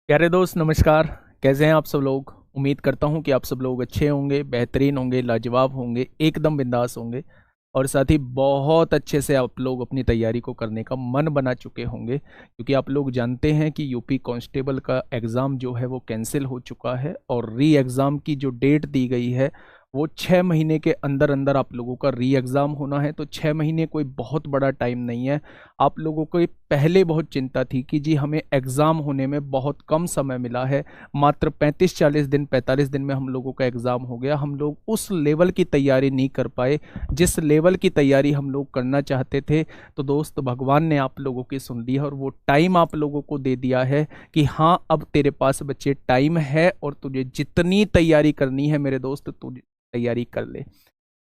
प्यारे दोस्त नमस्कार। कैसे हैं आप सब लोग। उम्मीद करता हूं कि आप सब लोग अच्छे होंगे, बेहतरीन होंगे, लाजवाब होंगे, एकदम बिंदास होंगे। और साथ ही बहुत अच्छे से आप लोग अपनी तैयारी को करने का मन बना चुके होंगे, क्योंकि आप लोग जानते हैं कि यूपी कांस्टेबल का एग्ज़ाम जो है वो कैंसिल हो चुका है और री एग्ज़ाम की जो डेट दी गई है वो 6 महीने के अंदर अंदर आप लोगों का री एग्ज़ाम होना है। तो 6 महीने कोई बहुत बड़ा टाइम नहीं है। आप लोगों को पहले बहुत चिंता थी कि जी हमें एग्ज़ाम होने में बहुत कम समय मिला है, मात्र 35-40 दिन 45 दिन में हम लोगों का एग्ज़ाम हो गया। हम लोग उस लेवल की तैयारी नहीं कर पाए जिस लेवल की तैयारी हम लोग करना चाहते थे। तो दोस्त भगवान ने आप लोगों की सुन ली है और वो टाइम आप लोगों को दे दिया है कि हाँ अब तेरे पास बच्चे टाइम है और तुझे जितनी तैयारी करनी है मेरे दोस्त तुझे तैयारी कर ले।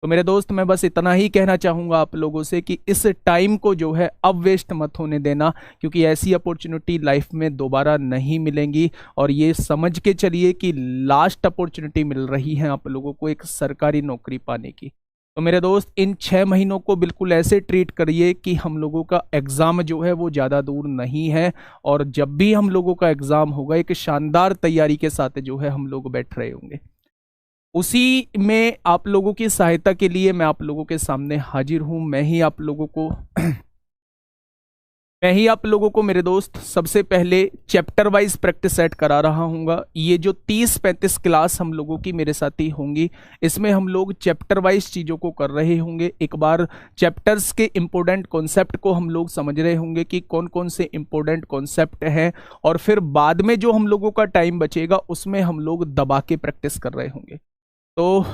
तो मेरे दोस्त मैं बस इतना ही कहना चाहूँगा आप लोगों से कि इस टाइम को जो है अब वेस्ट मत होने देना, क्योंकि ऐसी अपॉर्चुनिटी लाइफ में दोबारा नहीं मिलेंगी। और ये समझ के चलिए कि लास्ट अपॉर्चुनिटी मिल रही है आप लोगों को एक सरकारी नौकरी पाने की। तो मेरे दोस्त इन 6 महीनों को बिल्कुल ऐसे ट्रीट करिए कि हम लोगों का एग्ज़ाम जो है वो ज़्यादा दूर नहीं है। और जब भी हम लोगों का एग्ज़ाम होगा एक शानदार तैयारी के साथ जो है हम लोग बैठ रहे होंगे। उसी में आप लोगों की सहायता के लिए मैं आप लोगों के सामने हाजिर हूं। मैं ही आप लोगों को मेरे दोस्त सबसे पहले चैप्टर वाइज प्रैक्टिस सेट करा रहा हूँगा। ये जो 30-35 क्लास हम लोगों की मेरे साथी होंगी, इसमें हम लोग चैप्टर वाइज चीज़ों को कर रहे होंगे। एक बार चैप्टर्स के इम्पोर्टेंट कॉन्सेप्ट को हम लोग समझ रहे होंगे कि कौन कौन से इम्पोर्टेंट कॉन्सेप्ट हैं, और फिर बाद में जो हम लोगों का टाइम बचेगा उसमें हम लोग दबा के प्रैक्टिस कर रहे होंगे। तो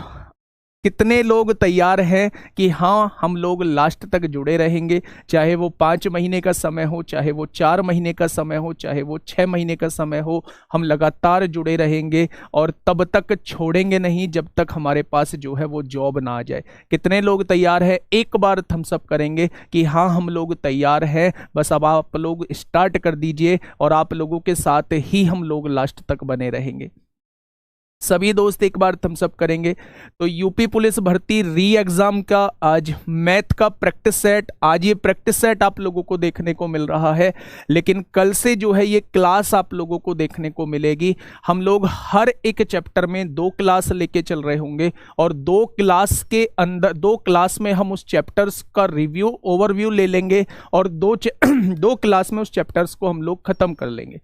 कितने लोग तैयार हैं कि हाँ हम लोग लास्ट तक जुड़े रहेंगे, चाहे वो 5 महीने का समय हो, चाहे वो 4 महीने का समय हो, चाहे वो 6 महीने का समय हो, हम लगातार जुड़े रहेंगे और तब तक छोड़ेंगे नहीं जब तक हमारे पास जो है वो जॉब ना आ जाए। कितने लोग तैयार हैं एक बार थम्स अप करेंगे कि हाँ हम लोग तैयार हैं। बस अब आप लोग स्टार्ट कर दीजिए और आप लोगों के साथ ही हम लोग लास्ट तक बने रहेंगे। सभी दोस्त एक बार थम्स अप करेंगे। तो यूपी पुलिस भर्ती री एग्जाम का आज मैथ का प्रैक्टिस सेट, आज ये प्रैक्टिस सेट आप लोगों को देखने को मिल रहा है, लेकिन कल से जो है ये क्लास आप लोगों को देखने को मिलेगी। हम लोग हर एक चैप्टर में 2 क्लास लेके चल रहे होंगे और 2 क्लास के अंदर 2 क्लास में हम उस चैप्टर्स का रिव्यू ओवरव्यू ले लेंगे और 2 क्लास में उस चैप्टर्स को हम लोग खत्म कर लेंगे।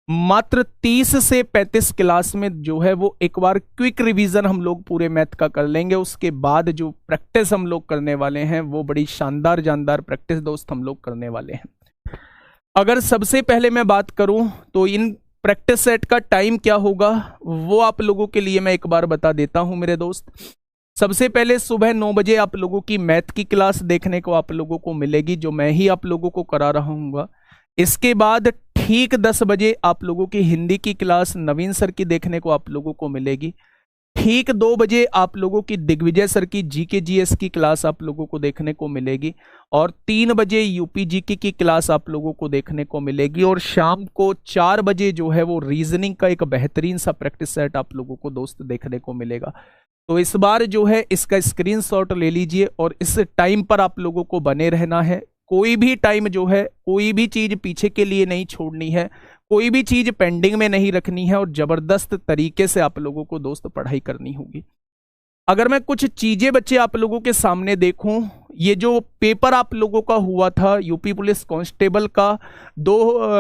मात्र 30 से 35 क्लास में जो है वो एक बार क्विक रिवीजन हम लोग पूरे मैथ का कर लेंगे। उसके बाद जो प्रैक्टिस हम लोग करने वाले हैं वो बड़ी शानदार जानदार प्रैक्टिस दोस्त हम लोग करने वाले हैं। अगर सबसे पहले मैं बात करूं तो इन प्रैक्टिस सेट का टाइम क्या होगा वो आप लोगों के लिए मैं एक बार बता देता हूं मेरे दोस्त। सबसे पहले सुबह 9 बजे आप लोगों की मैथ की क्लास देखने को आप लोगों को मिलेगी, जो मैं ही आप लोगों को करा रहा हूँ। इसके बाद ठीक 10 बजे आप लोगों की हिंदी की क्लास नवीन सर की देखने को आप लोगों को मिलेगी। ठीक 2 बजे आप लोगों की दिग्विजय सर की जीके जीएस की क्लास आप लोगों को देखने को मिलेगी और 3 बजे यूपी जीके की क्लास आप लोगों को देखने को मिलेगी। और शाम को 4 बजे जो है वो रीजनिंग का एक बेहतरीन सा प्रैक्टिस सेट आप लोगों को दोस्त देखने को मिलेगा। तो इस बार जो है इसका स्क्रीनशॉट ले लीजिए और इस टाइम पर आप लोगों को बने रहना है। कोई भी टाइम जो है कोई भी चीज पीछे के लिए नहीं छोड़नी है, कोई भी चीज पेंडिंग में नहीं रखनी है और जबरदस्त तरीके से आप लोगों को दोस्त पढ़ाई करनी होगी। अगर मैं कुछ चीजें बच्चे आप लोगों के सामने देखूं, ये जो पेपर आप लोगों का हुआ था यूपी पुलिस कांस्टेबल का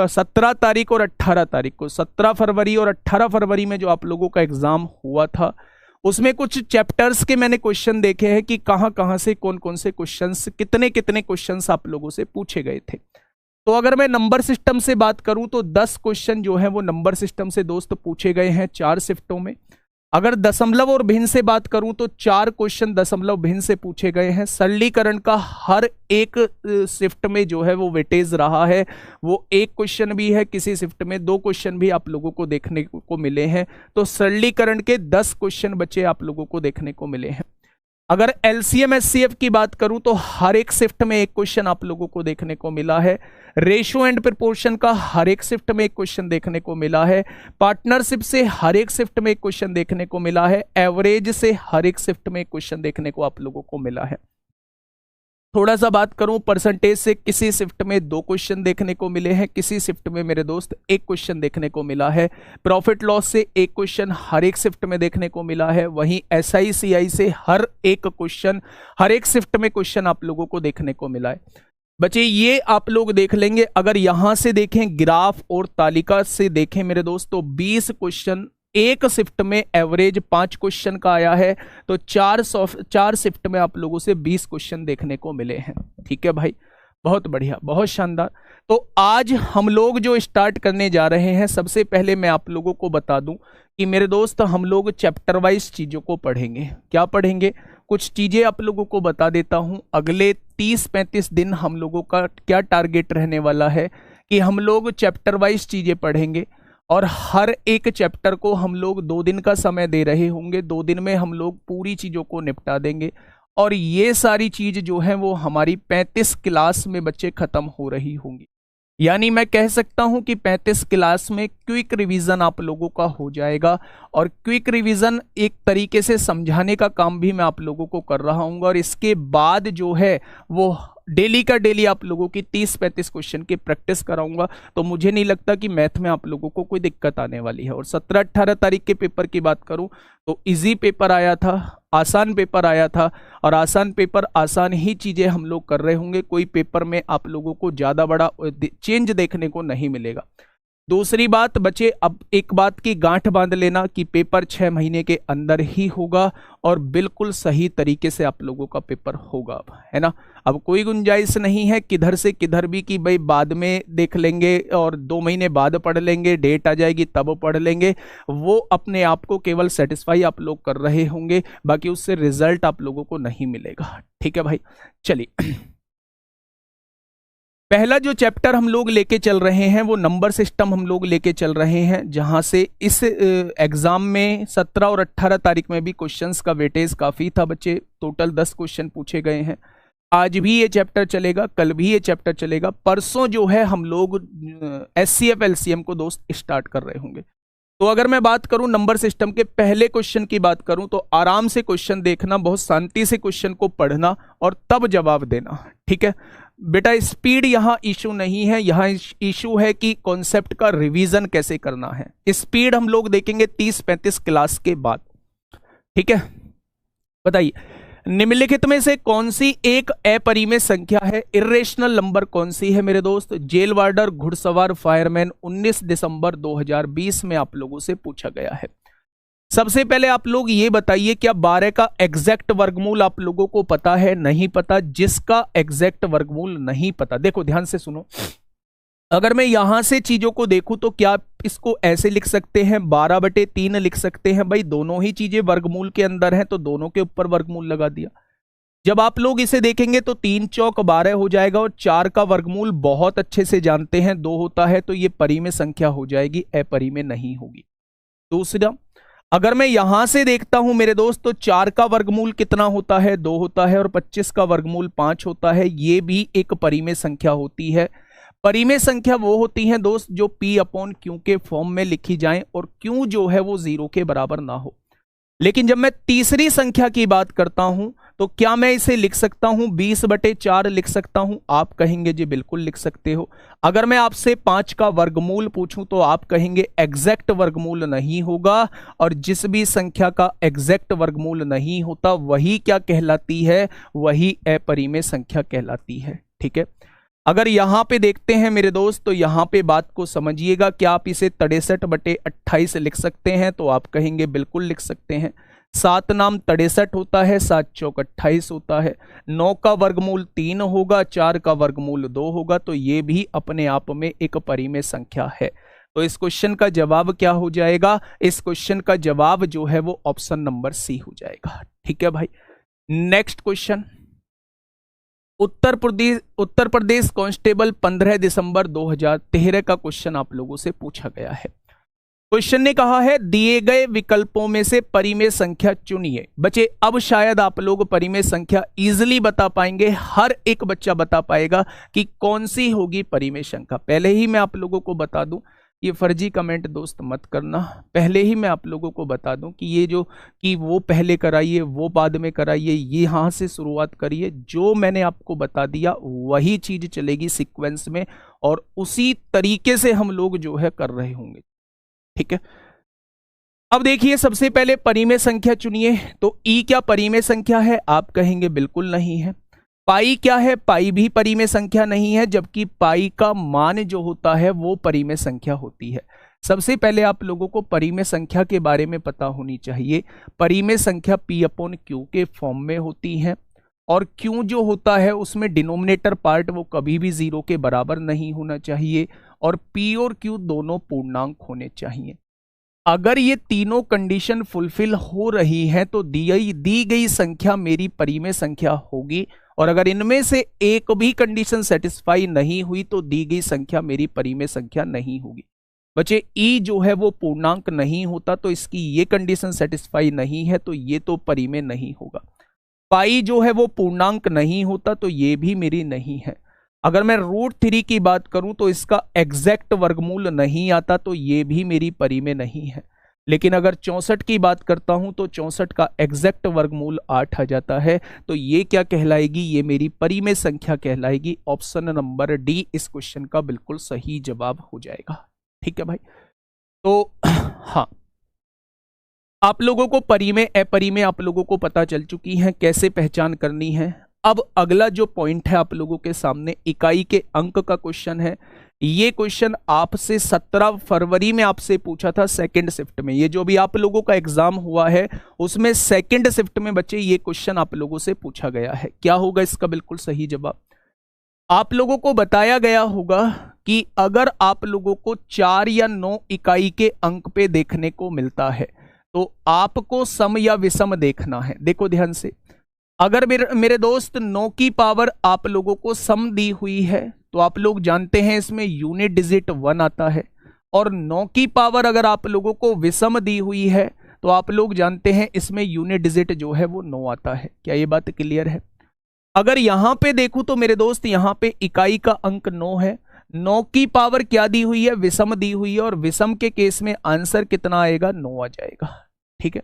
17 तारीख और 18 तारीख को, 17 फरवरी और 18 फरवरी में जो आप लोगों का एग्जाम हुआ था, उसमें कुछ चैप्टर्स के मैंने क्वेश्चन देखे हैं कि कहां कहां से कौन कौन से क्वेश्चंस, कितने कितने क्वेश्चंस आप लोगों से पूछे गए थे। तो अगर मैं नंबर सिस्टम से बात करूं तो 10 क्वेश्चन जो है वो नंबर सिस्टम से दोस्त पूछे गए हैं 4 शिफ्टों में। अगर दशमलव और भिन्न से बात करूं तो 4 क्वेश्चन दशमलव भिन्न से पूछे गए हैं। सरलीकरण का हर एक शिफ्ट में जो है वो वेटेज रहा है, वो 1 क्वेश्चन भी है, किसी शिफ्ट में 2 क्वेश्चन भी आप लोगों को देखने को मिले हैं। तो सरलीकरण के 10 क्वेश्चन बच्चे आप लोगों को देखने को मिले हैं। अगर एलसीएम एचसीएफ की बात करूं तो हर एक शिफ्ट में 1 क्वेश्चन आप लोगों को देखने को मिला है। रेशियो एंड प्रोपोर्शन का हर एक शिफ्ट में 1 क्वेश्चन देखने को मिला है। पार्टनरशिप से हर एक शिफ्ट में 1 क्वेश्चन देखने को मिला है। एवरेज से हर एक शिफ्ट में 1 क्वेश्चन देखने को आप लोगों को मिला है। थोड़ा सा बात करूं परसेंटेज से, किसी शिफ्ट में 2 क्वेश्चन देखने को मिले हैं, किसी शिफ्ट में मेरे दोस्त 1 क्वेश्चन देखने को मिला है। प्रॉफिट लॉस से 1 क्वेश्चन हर एक शिफ्ट में देखने को मिला है। वहीं SI CI से हर एक क्वेश्चन, हर एक शिफ्ट में क्वेश्चन आप लोगों को देखने को मिला है। बच्चे ये आप लोग देख लेंगे, अगर यहां से देखें ग्राफ और तालिका से देखें मेरे दोस्त, तो 20 क्वेश्चन एक शिफ्ट में एवरेज 5 क्वेश्चन का आया है, तो 4 शिफ्ट में आप लोगों से 20 क्वेश्चन देखने को मिले हैं। ठीक है भाई, बहुत बढ़िया, बहुत शानदार। तो आज हम लोग जो स्टार्ट करने जा रहे हैं, सबसे पहले मैं आप लोगों को बता दूं कि मेरे दोस्त हम लोग चैप्टर वाइज चीज़ों को पढ़ेंगे। क्या पढ़ेंगे? कुछ चीज़ें आप लोगों को बता देता हूं। अगले 30-35 दिन हम लोगों का क्या टारगेट रहने वाला है कि हम लोग चैप्टर वाइज चीज़ें पढ़ेंगे और हर एक चैप्टर को हम लोग 2 दिन का समय दे रहे होंगे। 2 दिन में हम लोग पूरी चीज़ों को निपटा देंगे और ये सारी चीज़ जो है वो हमारी 35 क्लास में बच्चे ख़त्म हो रही होंगी। यानी मैं कह सकता हूं कि 35 क्लास में क्विक रिवीजन आप लोगों का हो जाएगा। और क्विक रिवीजन एक तरीके से समझाने का काम भी मैं आप लोगों को कर रहा हूं, और इसके बाद जो है वो डेली का डेली आप लोगों की 30-35 क्वेश्चन की प्रैक्टिस कराऊंगा। तो मुझे नहीं लगता कि मैथ में आप लोगों को कोई दिक्कत आने वाली है। और 17-18 तारीख के पेपर की बात करूं तो इजी पेपर आया था, आसान पेपर आया था, और आसान पेपर आसान ही चीज़ें हम लोग कर रहे होंगे। कोई पेपर में आप लोगों को ज़्यादा बड़ा चेंज देखने को नहीं मिलेगा। दूसरी बात बच्चे, अब एक बात की गांठ बांध लेना कि पेपर 6 महीने के अंदर ही होगा और बिल्कुल सही तरीके से आप लोगों का पेपर होगा, अब है ना। अब कोई गुंजाइश नहीं है किधर से किधर भी कि भाई बाद में देख लेंगे और 2 महीने बाद पढ़ लेंगे, डेट आ जाएगी तब पढ़ लेंगे। वो अपने आप को केवल सेटिस्फाई आप लोग कर रहे होंगे, बाकी उससे रिजल्ट आप लोगों को नहीं मिलेगा। ठीक है भाई, चलिए पहला जो चैप्टर हम लोग लेके चल रहे हैं वो नंबर सिस्टम हम लोग लेके चल रहे हैं, जहां से इस एग्जाम में 17 और 18 तारीख में भी क्वेश्चंस का वेटेज काफ़ी था बच्चे। टोटल 10 क्वेश्चन पूछे गए हैं। आज भी ये चैप्टर चलेगा, कल भी ये चैप्टर चलेगा, परसों जो है हम लोग SCF LCM को दोस्त स्टार्ट कर रहे होंगे। तो अगर मैं बात करूं नंबर सिस्टम के पहले क्वेश्चन की बात करूं तो आराम से क्वेश्चन देखना, बहुत शांति से क्वेश्चन को पढ़ना और तब जवाब देना। ठीक है बेटा, स्पीड यहाँ इशू नहीं है, यहाँ इशू है कि कॉन्सेप्ट का रिवीजन कैसे करना है। स्पीड हम लोग देखेंगे 30-35 क्लास के बाद। ठीक है, बताइए निम्नलिखित में से कौन सी एक अपरिमेय संख्या है? इर्रेशनल नंबर कौन सी है मेरे दोस्त? जेल वार्डर, घुड़सवार, फायरमैन। 19 दिसंबर 2020 में आप लोगों से पूछा गया है। सबसे पहले आप लोग ये बताइए, क्या 12 का एग्जैक्ट वर्गमूल आप लोगों को पता है? नहीं पता। जिसका एग्जैक्ट वर्गमूल नहीं पता, देखो ध्यान से सुनो, अगर मैं यहां से चीजों को देखूं तो क्या इसको ऐसे लिख सकते हैं, 12/3 लिख सकते हैं। भाई दोनों ही चीजें वर्गमूल के अंदर हैं तो दोनों के ऊपर वर्गमूल लगा दिया। जब आप लोग इसे देखेंगे तो 3 चौक 12 हो जाएगा, और 4 का वर्गमूल बहुत अच्छे से जानते हैं 2 होता है, तो ये परिमेय संख्या हो जाएगी, अपरिमेय नहीं होगी। दूसरा, अगर मैं यहां से देखता हूं मेरे दोस्त तो 4 का वर्गमूल कितना होता है? 2 होता है, और 25 का वर्गमूल 5 होता है। ये भी एक परिमेय संख्या होती है। परिमेय संख्या वो होती हैं दोस्त जो P/Q के फॉर्म में लिखी जाएं और Q जो है वो 0 के बराबर ना हो। लेकिन जब मैं तीसरी संख्या की बात करता हूं तो क्या मैं इसे लिख सकता हूं 20/4 लिख सकता हूं? आप कहेंगे जी बिल्कुल लिख सकते हो। अगर मैं आपसे 5 का वर्गमूल पूछूं तो आप कहेंगे एग्जैक्ट वर्गमूल नहीं होगा, और जिस भी संख्या का एग्जैक्ट वर्गमूल नहीं होता वही क्या कहलाती है? वही अपरिमेय संख्या कहलाती है। ठीक है, अगर यहां पे देखते हैं मेरे दोस्त तो यहां पे बात को समझिएगा, क्या आप इसे 63/28 लिख सकते हैं? तो आप कहेंगे बिल्कुल लिख सकते हैं। 7 नाम 63 होता है, 7 चौक 28 होता है। 9 का वर्गमूल 3 होगा, 4 का वर्गमूल 2 होगा, तो ये भी अपने आप में एक परिमेय संख्या है। तो इस क्वेश्चन का जवाब क्या हो जाएगा? इस क्वेश्चन का जवाब जो है वो ऑप्शन नंबर सी हो जाएगा। ठीक है भाई, next question. Uttar Pradesh constable 15 दिसंबर 2013 का क्वेश्चन आप लोगों से पूछा गया है। क्वेश्चन ने कहा है दिए गए विकल्पों में से परिमेय संख्या चुनिए। बच्चे अब शायद आप लोग परिमेय संख्या इजीली बता पाएंगे, हर एक बच्चा बता पाएगा कि कौन सी होगी परिमेय संख्या। पहले ही मैं आप लोगों को बता दूं, ये फर्जी कमेंट दोस्त मत करना। पहले ही मैं आप लोगों को बता दूं कि ये जो कि वो पहले कराइए वो बाद में कराइए, ये यहाँ से शुरुआत करिए। जो मैंने आपको बता दिया वही चीज चलेगी सीक्वेंस में, और उसी तरीके से हम लोग जो है कर रहे होंगे। ठीक है, अब देखिए सबसे पहले परिमेय संख्या चुनिए। तो ई क्या परिमेय संख्या है? आप कहेंगे बिल्कुल नहीं है। पाई क्या है? पाई भी परिमेय संख्या नहीं है, जबकि पाई का मान जो होता है वो परिमेय संख्या होती है। सबसे पहले आप लोगों को परिमेय संख्या के बारे में पता होनी चाहिए। परिमेय संख्या P अपॉन Q के फॉर्म में होती है, और Q जो होता है उसमें डिनोमिनेटर पार्ट वो कभी भी 0 के बराबर नहीं होना चाहिए, और P और Q दोनों पूर्णांक होने चाहिए। अगर ये तीनों कंडीशन फुलफिल हो रही है तो दी गई संख्या मेरी परिमेय संख्या होगी, और अगर इनमें से एक भी कंडीशन सेटिस्फाई नहीं हुई तो दी गई संख्या मेरी परिमेय संख्या नहीं होगी। बच्चे ई जो है वो पूर्णांक नहीं होता, तो इसकी ये कंडीशन सेटिस्फाई नहीं है तो ये तो परिमेय नहीं होगा। पाई जो है वो पूर्णांक नहीं होता, तो ये भी मेरी नहीं है। अगर मैं √3 की बात करूं तो इसका एग्जैक्ट वर्गमूल नहीं आता, तो ये भी मेरी परिमेय नहीं है। लेकिन अगर 64 की बात करता हूं तो 64 का एग्जैक्ट वर्गमूल 8 आ जाता है, तो ये क्या कहलाएगी? ये मेरी परिमेय संख्या कहलाएगी। ऑप्शन नंबर डी इस क्वेश्चन का बिल्कुल सही जवाब हो जाएगा। ठीक है भाई, तो हाँ, आप लोगों को परिमेय अपरिमेय आप लोगों को पता चल चुकी है, कैसे पहचान करनी है। अब अगला जो पॉइंट है आप लोगों के सामने, इकाई के अंक का क्वेश्चन है। ये क्वेश्चन आपसे 17 फरवरी में आपसे पूछा था सेकंड शिफ्ट में। ये जो भी आप लोगों का एग्जाम हुआ है उसमें सेकंड शिफ्ट में बच्चे ये क्वेश्चन आप लोगों से पूछा गया है। क्या होगा इसका बिल्कुल सही जवाब? आप लोगों को बताया गया होगा कि अगर आप लोगों को 4 या 9 इकाई के अंक पे देखने को मिलता है तो आपको सम या विषम देखना है। देखो ध्यान से, अगर मेरे दोस्त 9 की पावर आप लोगों को सम दी हुई है तो आप लोग जानते हैं इसमें यूनिट डिजिट 1 आता है, और 9 की पावर अगर आप लोगों को विषम दी हुई है तो आप लोग जानते हैं इसमें यूनिट डिजिट जो है वो 9 आता है। क्या ये बात क्लियर है? अगर यहां पे देखूं तो मेरे दोस्त यहां पे इकाई का अंक 9 है, 9 की पावर क्या दी हुई है? विषम दी हुई है, और विषम के केस में आंसर कितना आएगा? 9 आ जाएगा। ठीक है,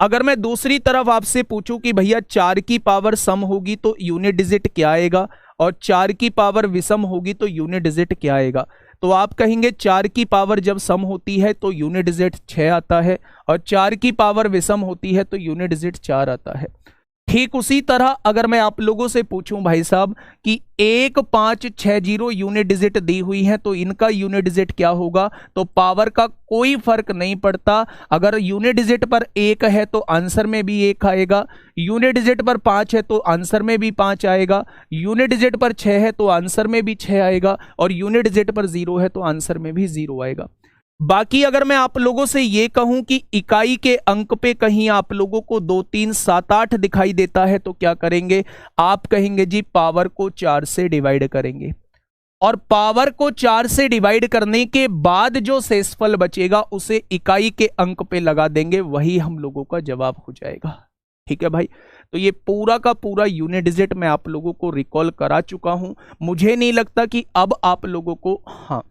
अगर मैं दूसरी तरफ आपसे पूछूं कि भैया 4 की पावर सम होगी तो यूनिट डिजिट क्या आएगा, और 4 की पावर विषम होगी तो यूनिट डिजिट क्या आएगा, तो आप कहेंगे 4 की पावर जब सम होती है तो यूनिट डिजिट 6 आता है, और 4 की पावर विषम होती है तो यूनिट डिजिट 4 आता है। ठीक उसी तरह अगर मैं आप लोगों से पूछूं भाई साहब कि 1560 यूनिट डिजिट दी हुई है तो इनका यूनिट डिजिट क्या होगा, तो पावर का कोई फर्क नहीं पड़ता। अगर यूनिट डिजिट पर 1 है तो आंसर में भी 1 आएगा, यूनिट डिजिट पर 5 है तो आंसर में भी 5 आएगा, यूनिट डिजिट पर 6 है तो आंसर में भी 6 आएगा, और यूनिट डिजिट पर 0 है तो आंसर में भी 0 आएगा। बाकी अगर मैं आप लोगों से ये कहूं कि इकाई के अंक पे कहीं आप लोगों को 2 3 7 8 दिखाई देता है तो क्या करेंगे? आप कहेंगे जी पावर को 4 से डिवाइड करेंगे, और पावर को 4 से डिवाइड करने के बाद जो शेषफल बचेगा उसे इकाई के अंक पे लगा देंगे, वही हम लोगों का जवाब हो जाएगा। ठीक है भाई, तो ये पूरा का पूरा यूनिट डिजिट मैं आप लोगों को रिकॉल करा चुका हूं। मुझे नहीं लगता कि अब आप लोगों को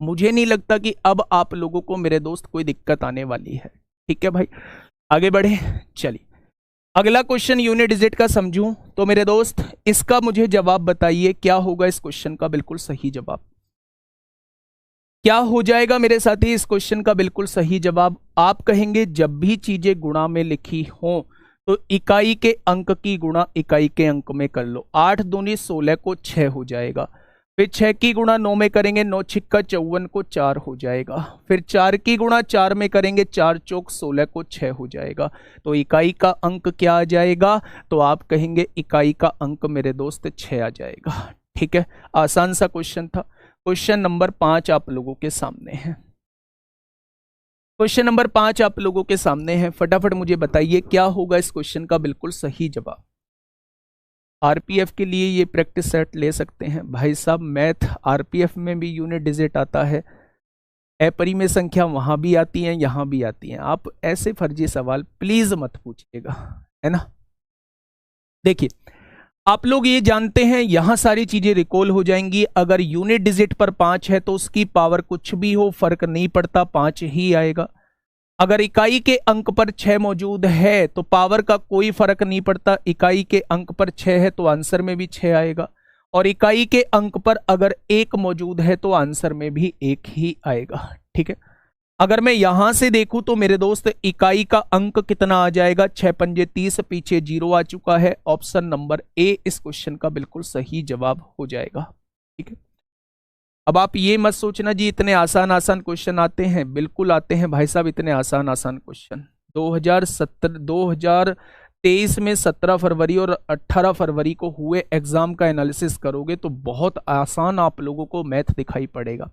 मुझे नहीं लगता कि अब आप लोगों को मेरे दोस्त कोई दिक्कत आने वाली है। ठीक है भाई, आगे बढ़े। चलिए अगला क्वेश्चन यूनिट डिजिट का समझूं तो मेरे दोस्त इसका मुझे जवाब बताइए, क्या होगा इस क्वेश्चन का बिल्कुल सही जवाब? क्या हो जाएगा मेरे साथी इस क्वेश्चन का बिल्कुल सही जवाब? आप कहेंगे जब भी चीजें गुणा में लिखी हो तो इकाई के अंक की गुणा इकाई के अंक में कर लो। 8 दूनी 16 को 6 हो जाएगा, फिर 6 की गुणा 9 में करेंगे, 9 छिक्का 54 को 4 हो जाएगा, फिर 4 की गुणा 4 में करेंगे, 4 चौक 16 को 6 हो जाएगा। तो इकाई का अंक क्या आ जाएगा? तो आप कहेंगे इकाई का अंक मेरे दोस्त 6 आ जाएगा। ठीक है, आसान सा क्वेश्चन था। क्वेश्चन नंबर 5 आप लोगों के सामने है। क्वेश्चन नंबर 5 आप लोगों के सामने है, फटाफट मुझे बताइए क्या होगा इस क्वेश्चन का बिल्कुल सही जवाब। आरपीएफ के लिए ये प्रैक्टिस सेट ले सकते हैं भाई साहब। मैथ आरपीएफ में भी यूनिट डिजिट आता है, अपरिमेय संख्या वहां भी आती है, यहां भी आती है। आप ऐसे फर्जी सवाल प्लीज मत पूछिएगा, है ना। देखिए आप लोग ये जानते हैं, यहां सारी चीजें रिकॉल हो जाएंगी। अगर यूनिट डिजिट पर 5 है तो उसकी पावर कुछ भी हो फर्क नहीं पड़ता, 5 ही आएगा। अगर इकाई के अंक पर 6 मौजूद है तो पावर का कोई फर्क नहीं पड़ता, इकाई के अंक पर 6 है तो आंसर में भी 6 आएगा। और इकाई के अंक पर अगर 1 मौजूद है तो आंसर में भी 1 ही आएगा। ठीक है, अगर मैं यहां से देखूं तो मेरे दोस्त इकाई का अंक कितना आ जाएगा, 6 पंजे 30, पीछे 0 आ चुका है। ऑप्शन नंबर ए इस क्वेश्चन का बिल्कुल सही जवाब हो जाएगा। ठीक है, अब आप ये मत सोचना जी इतने आसान आसान क्वेश्चन आते हैं, बिल्कुल आते हैं भाई साहब इतने आसान आसान क्वेश्चन। 2023 में 17 फरवरी और 18 फरवरी को हुए एग्जाम का एनालिसिस करोगे तो बहुत आसान आप लोगों को मैथ दिखाई पड़ेगा।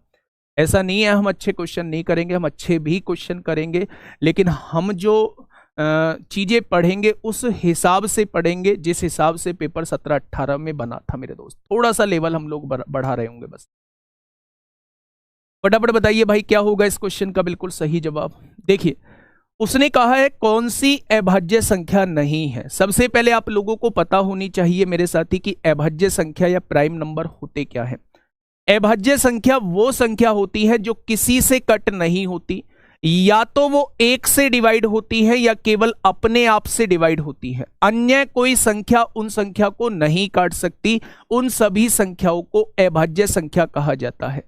ऐसा नहीं है हम अच्छे क्वेश्चन नहीं करेंगे, हम अच्छे भी क्वेश्चन करेंगे, लेकिन हम जो चीजें पढ़ेंगे उस हिसाब से पढ़ेंगे जिस हिसाब से पेपर 17-18 में बना था मेरे दोस्त। थोड़ा सा लेवल हम लोग बढ़ा रहे होंगे बस। फटाफट बताइए भाई क्या होगा इस क्वेश्चन का बिल्कुल सही जवाब। देखिए उसने कहा है कौन सी अभाज्य संख्या नहीं है। सबसे पहले आप लोगों को पता होनी चाहिए मेरे साथी कि अभाज्य संख्या या प्राइम नंबर होते क्या है। अभाज्य संख्या वो संख्या होती है जो किसी से कट नहीं होती, या तो वो 1 से डिवाइड होती है या केवल अपने आप से डिवाइड होती है। अन्य कोई संख्या उन संख्या को नहीं काट सकती। उन सभी संख्याओं को अभाज्य संख्या कहा जाता है।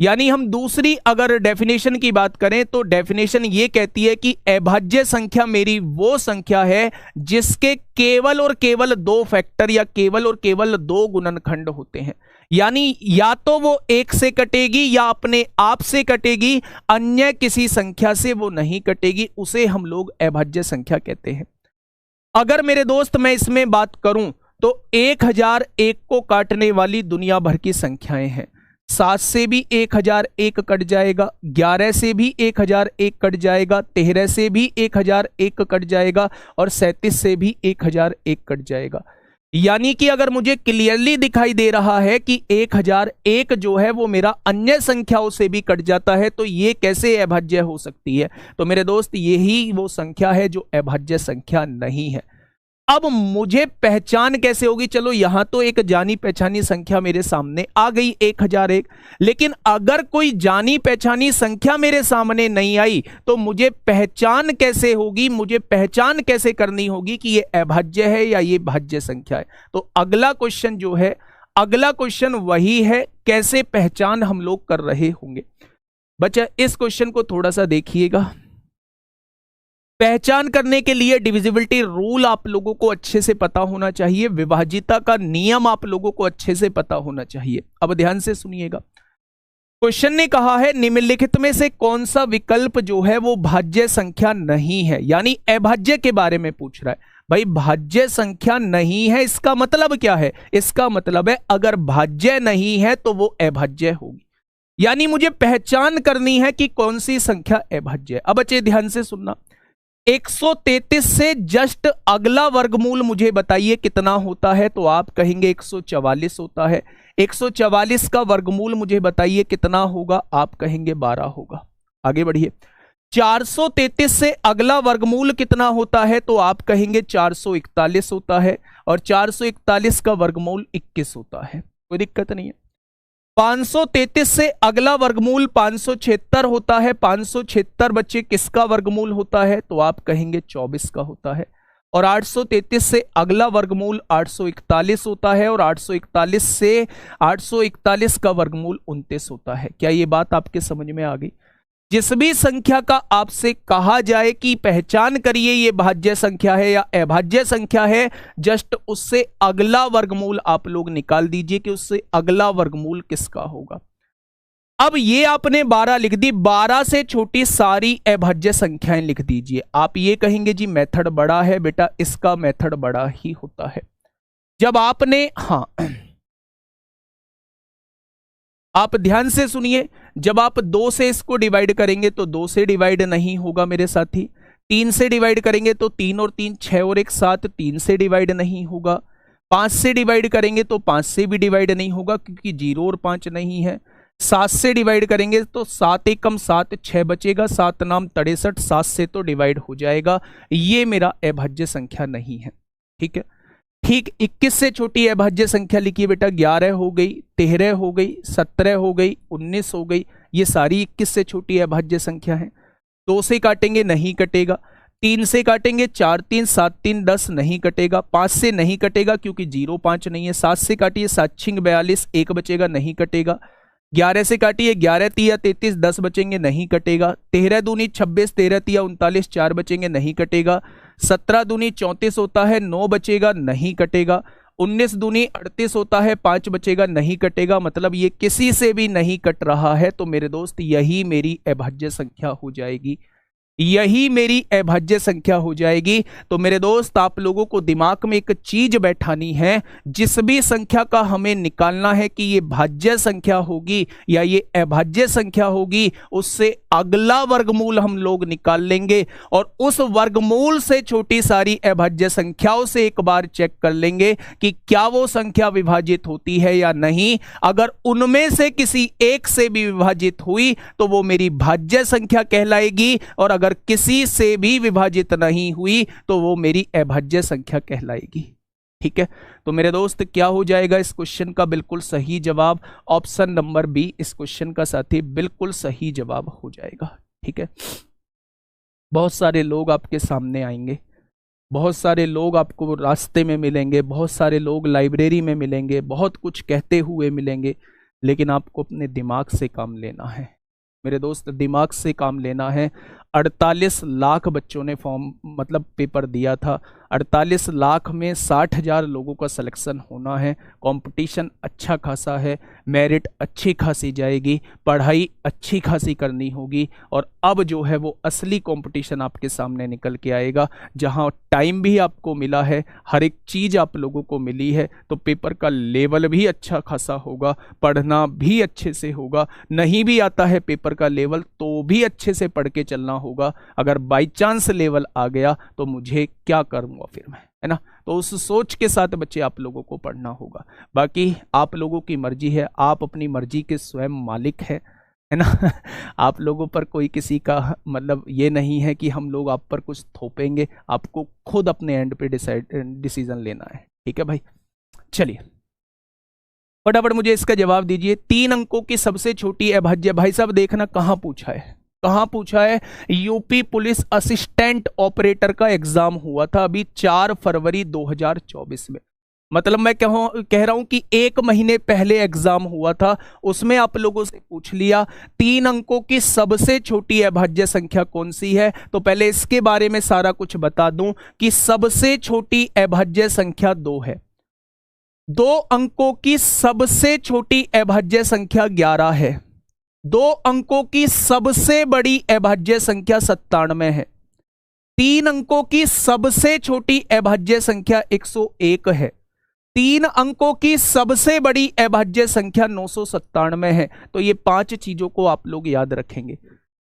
यानी हम दूसरी अगर डेफिनेशन की बात करें तो डेफिनेशन ये कहती है कि अभाज्य संख्या मेरी वो संख्या है जिसके केवल और केवल 2 फैक्टर या केवल और केवल 2 गुणनखंड होते हैं। यानी या तो वो 1 से कटेगी या अपने आप से कटेगी, अन्य किसी संख्या से वो नहीं कटेगी, उसे हम लोग अभाज्य संख्या कहते हैं। अगर मेरे दोस्त मैं इसमें बात करूं तो 1001 को काटने वाली दुनिया भर की संख्याएं हैं। 7 से भी 1001 कट जाएगा, 11 से भी 1001 कट जाएगा, 13 से भी 1001 कट जाएगा और 37 से भी 1001 कट जाएगा। यानी कि अगर मुझे क्लियरली दिखाई दे रहा है कि 1001 जो है वो मेरा अन्य संख्याओं से भी कट जाता है, तो ये कैसे अभाज्य हो सकती है? तो मेरे दोस्त यही वो संख्या है जो अभाज्य संख्या नहीं है। अब मुझे पहचान कैसे होगी? चलो यहां तो एक जानी पहचानी संख्या मेरे सामने आ गई 1001, लेकिन अगर कोई जानी पहचानी संख्या मेरे सामने नहीं आई तो मुझे पहचान कैसे होगी? मुझे पहचान कैसे करनी होगी कि ये अभाज्य है या ये भाज्य संख्या है? तो अगला क्वेश्चन जो है, अगला क्वेश्चन वही है, कैसे पहचान हम लोग कर रहे होंगे। बच्चा इस क्वेश्चन को थोड़ा सा देखिएगा। पहचान करने के लिए डिविजिबिलिटी रूल आप लोगों को अच्छे से पता होना चाहिए, विभाजिता का नियम आप लोगों को अच्छे से पता होना चाहिए। अब ध्यान से सुनिएगा, क्वेश्चन ने कहा है निम्नलिखित में से कौन सा विकल्प जो है वो भाज्य संख्या नहीं है, यानी अभाज्य के बारे में पूछ रहा है। भाई भाज्य संख्या नहीं है, इसका मतलब क्या है? इसका मतलब है अगर भाज्य नहीं है तो वो अभाज्य होगी। यानी मुझे पहचान करनी है कि कौन सी संख्या अभाज्य है। अब बच्चे ध्यान से सुनना, 133 से जस्ट अगला वर्गमूल मुझे बताइए कितना होता है? तो आप कहेंगे 144 होता है। 144 का वर्गमूल मुझे बताइए कितना होगा? आप कहेंगे 12 होगा। आगे बढ़िए। 433 से अगला वर्गमूल कितना होता है? तो आप कहेंगे 441 होता है, और 441 का वर्गमूल 21 होता है। कोई दिक्कत नहीं है। 533 से अगला वर्गमूल 576 होता है। 576 बच्चे किसका वर्गमूल होता है? तो आप कहेंगे 24 का होता है। और 833 से अगला वर्गमूल 841 होता है, और 841 से 841 का वर्गमूल 29 होता है। क्या ये बात आपके समझ में आ गई? जिस भी संख्या का आपसे कहा जाए कि पहचान करिए ये भाज्य संख्या है या अभाज्य संख्या है, जस्ट उससे अगला वर्गमूल आप लोग निकाल दीजिए कि उससे अगला वर्गमूल किसका होगा। अब ये आपने 12 लिख दी, 12 से छोटी सारी अभाज्य संख्याएं लिख दीजिए। आप ये कहेंगे जी मेथड बड़ा है, बेटा इसका मेथड बड़ा ही होता है। जब आपने आप ध्यान से सुनिए, जब आप 2 से इसको डिवाइड करेंगे तो 2 से डिवाइड नहीं होगा मेरे साथी। 3 से डिवाइड करेंगे तो 3 और 3 6 और 1 7, 3 से डिवाइड नहीं होगा। 5 से डिवाइड करेंगे तो 5 से भी डिवाइड नहीं होगा क्योंकि 0 और 5 नहीं है। 7 से डिवाइड करेंगे तो 7 एकम 7, 6 बचेगा, 7 नाम 63, 7 से तो डिवाइड हो जाएगा। ये मेरा अभाज्य संख्या नहीं है। ठीक है, ठीक 21 से छोटी अभाज्य संख्या लिखिए बेटा, 11 हो गई, 13 हो गई, 17 हो गई, 19 हो गई, ये सारी 21 से छोटी अभाज्य संख्या है। 2 से काटेंगे नहीं कटेगा, 3 से काटेंगे 4 3 7 3 10 नहीं कटेगा, 5 से नहीं कटेगा क्योंकि 0 5 नहीं है, 7 से काटिए 7 6 42 1 बचेगा नहीं कटेगा, 11 से काटिए 11 तिया 33 10 बचेंगे नहीं कटेगा, 13 दूनी 26 13 तिया 39 4 बचेंगे नहीं कटेगा, 17 दूनी 34 होता है 9 बचेगा नहीं कटेगा, 19 दूनी 38 होता है 5 बचेगा नहीं कटेगा। मतलब ये किसी से भी नहीं कट रहा है, तो मेरे दोस्त यही मेरी अभाज्य संख्या हो जाएगी, यही मेरी अभाज्य संख्या हो जाएगी। तो मेरे दोस्त आप लोगों को दिमाग में एक चीज बैठानी है, जिस भी संख्या का हमें निकालना है कि ये भाज्य संख्या होगी या ये अभाज्य संख्या होगी, उससे अगला वर्गमूल हम लोग निकाल लेंगे और उस वर्गमूल से छोटी सारी अभाज्य संख्याओं से एक बार चेक कर लेंगे कि क्या वो संख्या विभाजित होती है या नहीं। अगर उनमें से किसी एक से भी विभाजित हुई तो वो मेरी भाज्य संख्या कहलाएगी, और अगर किसी से भी विभाजित नहीं हुई तो वो मेरी अभाज्य संख्या कहलाएगी। ठीक है, तो मेरे दोस्त क्या हो जाएगा इस क्वेश्चन का बिल्कुल सही जवाब ऑप्शन नंबर बी, इस क्वेश्चन का साथी बिल्कुल सही जवाब हो जाएगा। ठीक है, बहुत सारे लोग आपके सामने आएंगे, बहुत सारे लोग आपको रास्ते में मिलेंगे, बहुत सारे लोग लाइब्रेरी में मिलेंगे, बहुत कुछ कहते हुए मिलेंगे, लेकिन आपको अपने दिमाग से काम लेना है मेरे दोस्त, दिमाग से काम लेना है। 48 लाख बच्चों ने फॉर्म मतलब पेपर दिया था, 48 लाख में 60,000 लोगों का सिलेक्शन होना है, कंपटीशन अच्छा खासा है, मेरिट अच्छी खासी जाएगी, पढ़ाई अच्छी खासी करनी होगी, और अब जो है वो असली कंपटीशन आपके सामने निकल के आएगा, जहां टाइम भी आपको मिला है, हर एक चीज़ आप लोगों को मिली है, तो पेपर का लेवल भी अच्छा खासा होगा, पढ़ना भी अच्छे से होगा, नहीं भी आता है पेपर का लेवल तो भी अच्छे से पढ़ के चलना होगा। अगर बाई चांस लेवल आ गया तो मुझे क्या करूंगा फिर मैं, है ना। तो उस सोच के साथ बच्चे आप लोगों को पढ़ना होगा। बाकी आप लोगों की मर्जी है, आप अपनी मर्जी के स्वयं मालिक है ना। आप लोगों पर कोई किसी का मतलब ये नहीं है कि हम लोग आप पर कुछ थोपेंगे, आपको खुद अपने एंड पे डिसीजन लेना है। ठीक है भाई, चलिए फटाफट मुझे इसका जवाब दीजिए। 3 अंकों की सबसे छोटी अभाज्य, भाई साहब देखना कहां पूछा है, कहां पूछा है। यूपी पुलिस असिस्टेंट ऑपरेटर का एग्जाम हुआ था अभी 4 फरवरी 2024 में, मतलब मैं कह रहा हूं कि 1 महीने पहले एग्जाम हुआ था, उसमें आप लोगों से पूछ लिया 3 अंकों की सबसे छोटी अभाज्य संख्या कौन सी है। तो पहले इसके बारे में सारा कुछ बता दूं कि सबसे छोटी अभाज्य संख्या 2 है। 2 अंकों की सबसे छोटी अभाज्य संख्या 11 है। 2 अंकों की सबसे बड़ी अभाज्य संख्या 97 है। 3 अंकों की सबसे छोटी अभाज्य संख्या 101 है। 3 अंकों की सबसे बड़ी अभाज्य संख्या 997 है। तो ये 5 चीजों को आप लोग याद रखेंगे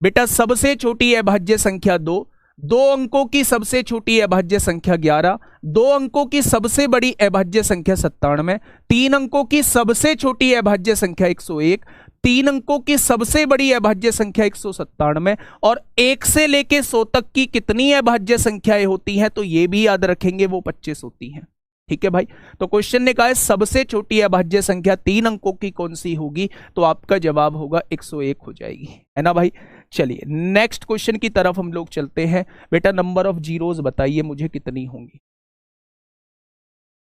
बेटा। सबसे छोटी अभाज्य संख्या 2, 2 अंकों की सबसे छोटी अभाज्य संख्या 11, 2 अंकों की सबसे बड़ी अभाज्य संख्या 97, 3 अंकों की सबसे छोटी अभाज्य संख्या 101, 3 अंकों की सबसे बड़ी अभाज्य संख्या 197, और 1 से लेके 100 तक की कितनी अभाज्य संख्याएं होती हैं तो ये भी याद रखेंगे, वो 25 होती हैं। ठीक है भाई, तो क्वेश्चन ने कहा है सबसे छोटी अभाज्य संख्या 3 अंकों की कौन सी होगी, तो आपका जवाब होगा 101 हो जाएगी, है ना भाई। चलिए नेक्स्ट क्वेश्चन की तरफ हम लोग चलते हैं। बेटा नंबर ऑफ जीरोस बताइए मुझे कितनी होंगी।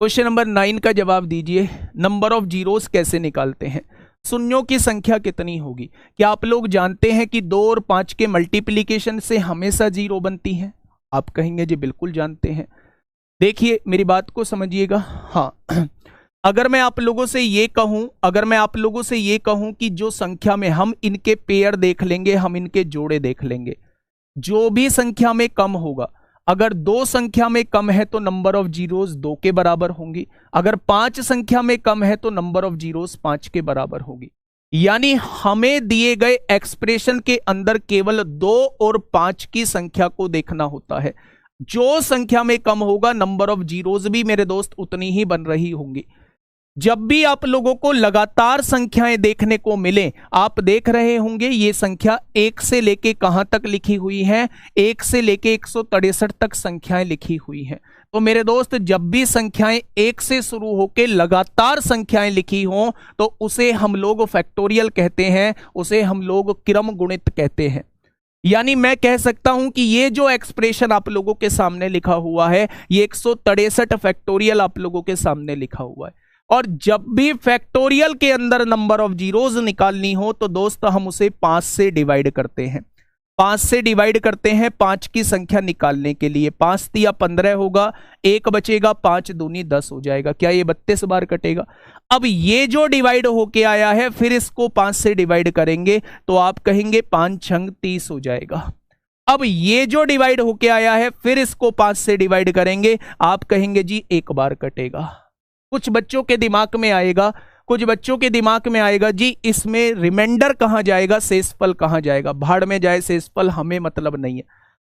क्वेश्चन नंबर 9 का जवाब दीजिए। नंबर ऑफ जीरोस कैसे निकालते हैं, शून्यों की संख्या कितनी होगी। क्या आप लोग जानते हैं कि 2 और 5 के मल्टीप्लीकेशन से हमेशा 0 बनती है। आप कहेंगे जी बिल्कुल जानते हैं। देखिए मेरी बात को समझिएगा। हाँ, अगर मैं आप लोगों से ये कहूं कि जो संख्या में हम इनके पेयर देख लेंगे, हम इनके जोड़े देख लेंगे, जो भी संख्या में कम होगा, अगर 2 संख्या में कम है तो नंबर ऑफ जीरोस 2 के बराबर होंगी, अगर 5 संख्या में कम है तो नंबर ऑफ जीरोस 5 के बराबर होगी। यानी हमें दिए गए एक्सप्रेशन के अंदर केवल 2 और 5 की संख्या को देखना होता है। जो संख्या में कम होगा नंबर ऑफ जीरोस भी मेरे दोस्त उतनी ही बन रही होंगी। जब भी आप लोगों को लगातार संख्याएं देखने को मिले, आप देख रहे होंगे ये संख्या 1 से लेके कहां तक लिखी हुई है, 1 से लेके 163 तक संख्याएं लिखी हुई हैं। तो मेरे दोस्त, जब भी संख्याएं 1 से शुरू होके लगातार संख्याएं लिखी हों तो उसे हम लोग फैक्टोरियल कहते हैं, उसे हम लोग क्रम गुणित कहते हैं। यानी मैं कह सकता हूं कि ये जो एक्सप्रेशन आप लोगों के सामने लिखा हुआ है, ये 163 फैक्टोरियल आप लोगों के सामने लिखा हुआ है। और जब भी फैक्टोरियल के अंदर नंबर ऑफ जीरोज निकालनी हो तो दोस्त हम उसे 5 से डिवाइड करते हैं। 5 से डिवाइड करते हैं 5 की संख्या निकालने के लिए। 5 तिया 15 होगा, 1 बचेगा, 5 दूनी 10 हो जाएगा। क्या ये 32 बार कटेगा? अब ये जो डिवाइड होके आया है, फिर इसको 5 से डिवाइड करेंगे तो आप कहेंगे 5 छंग 30 हो जाएगा। अब ये जो डिवाइड होके आया है, फिर इसको 5 से डिवाइड करेंगे, आप कहेंगे जी 1 बार कटेगा। कुछ बच्चों के दिमाग में आएगा, कुछ बच्चों के दिमाग में आएगा जी इसमें रिमाइंडर कहां जाएगा, शेषफल कहां जाएगा। भाड़ में जाए शेषफल, हमें मतलब नहीं है।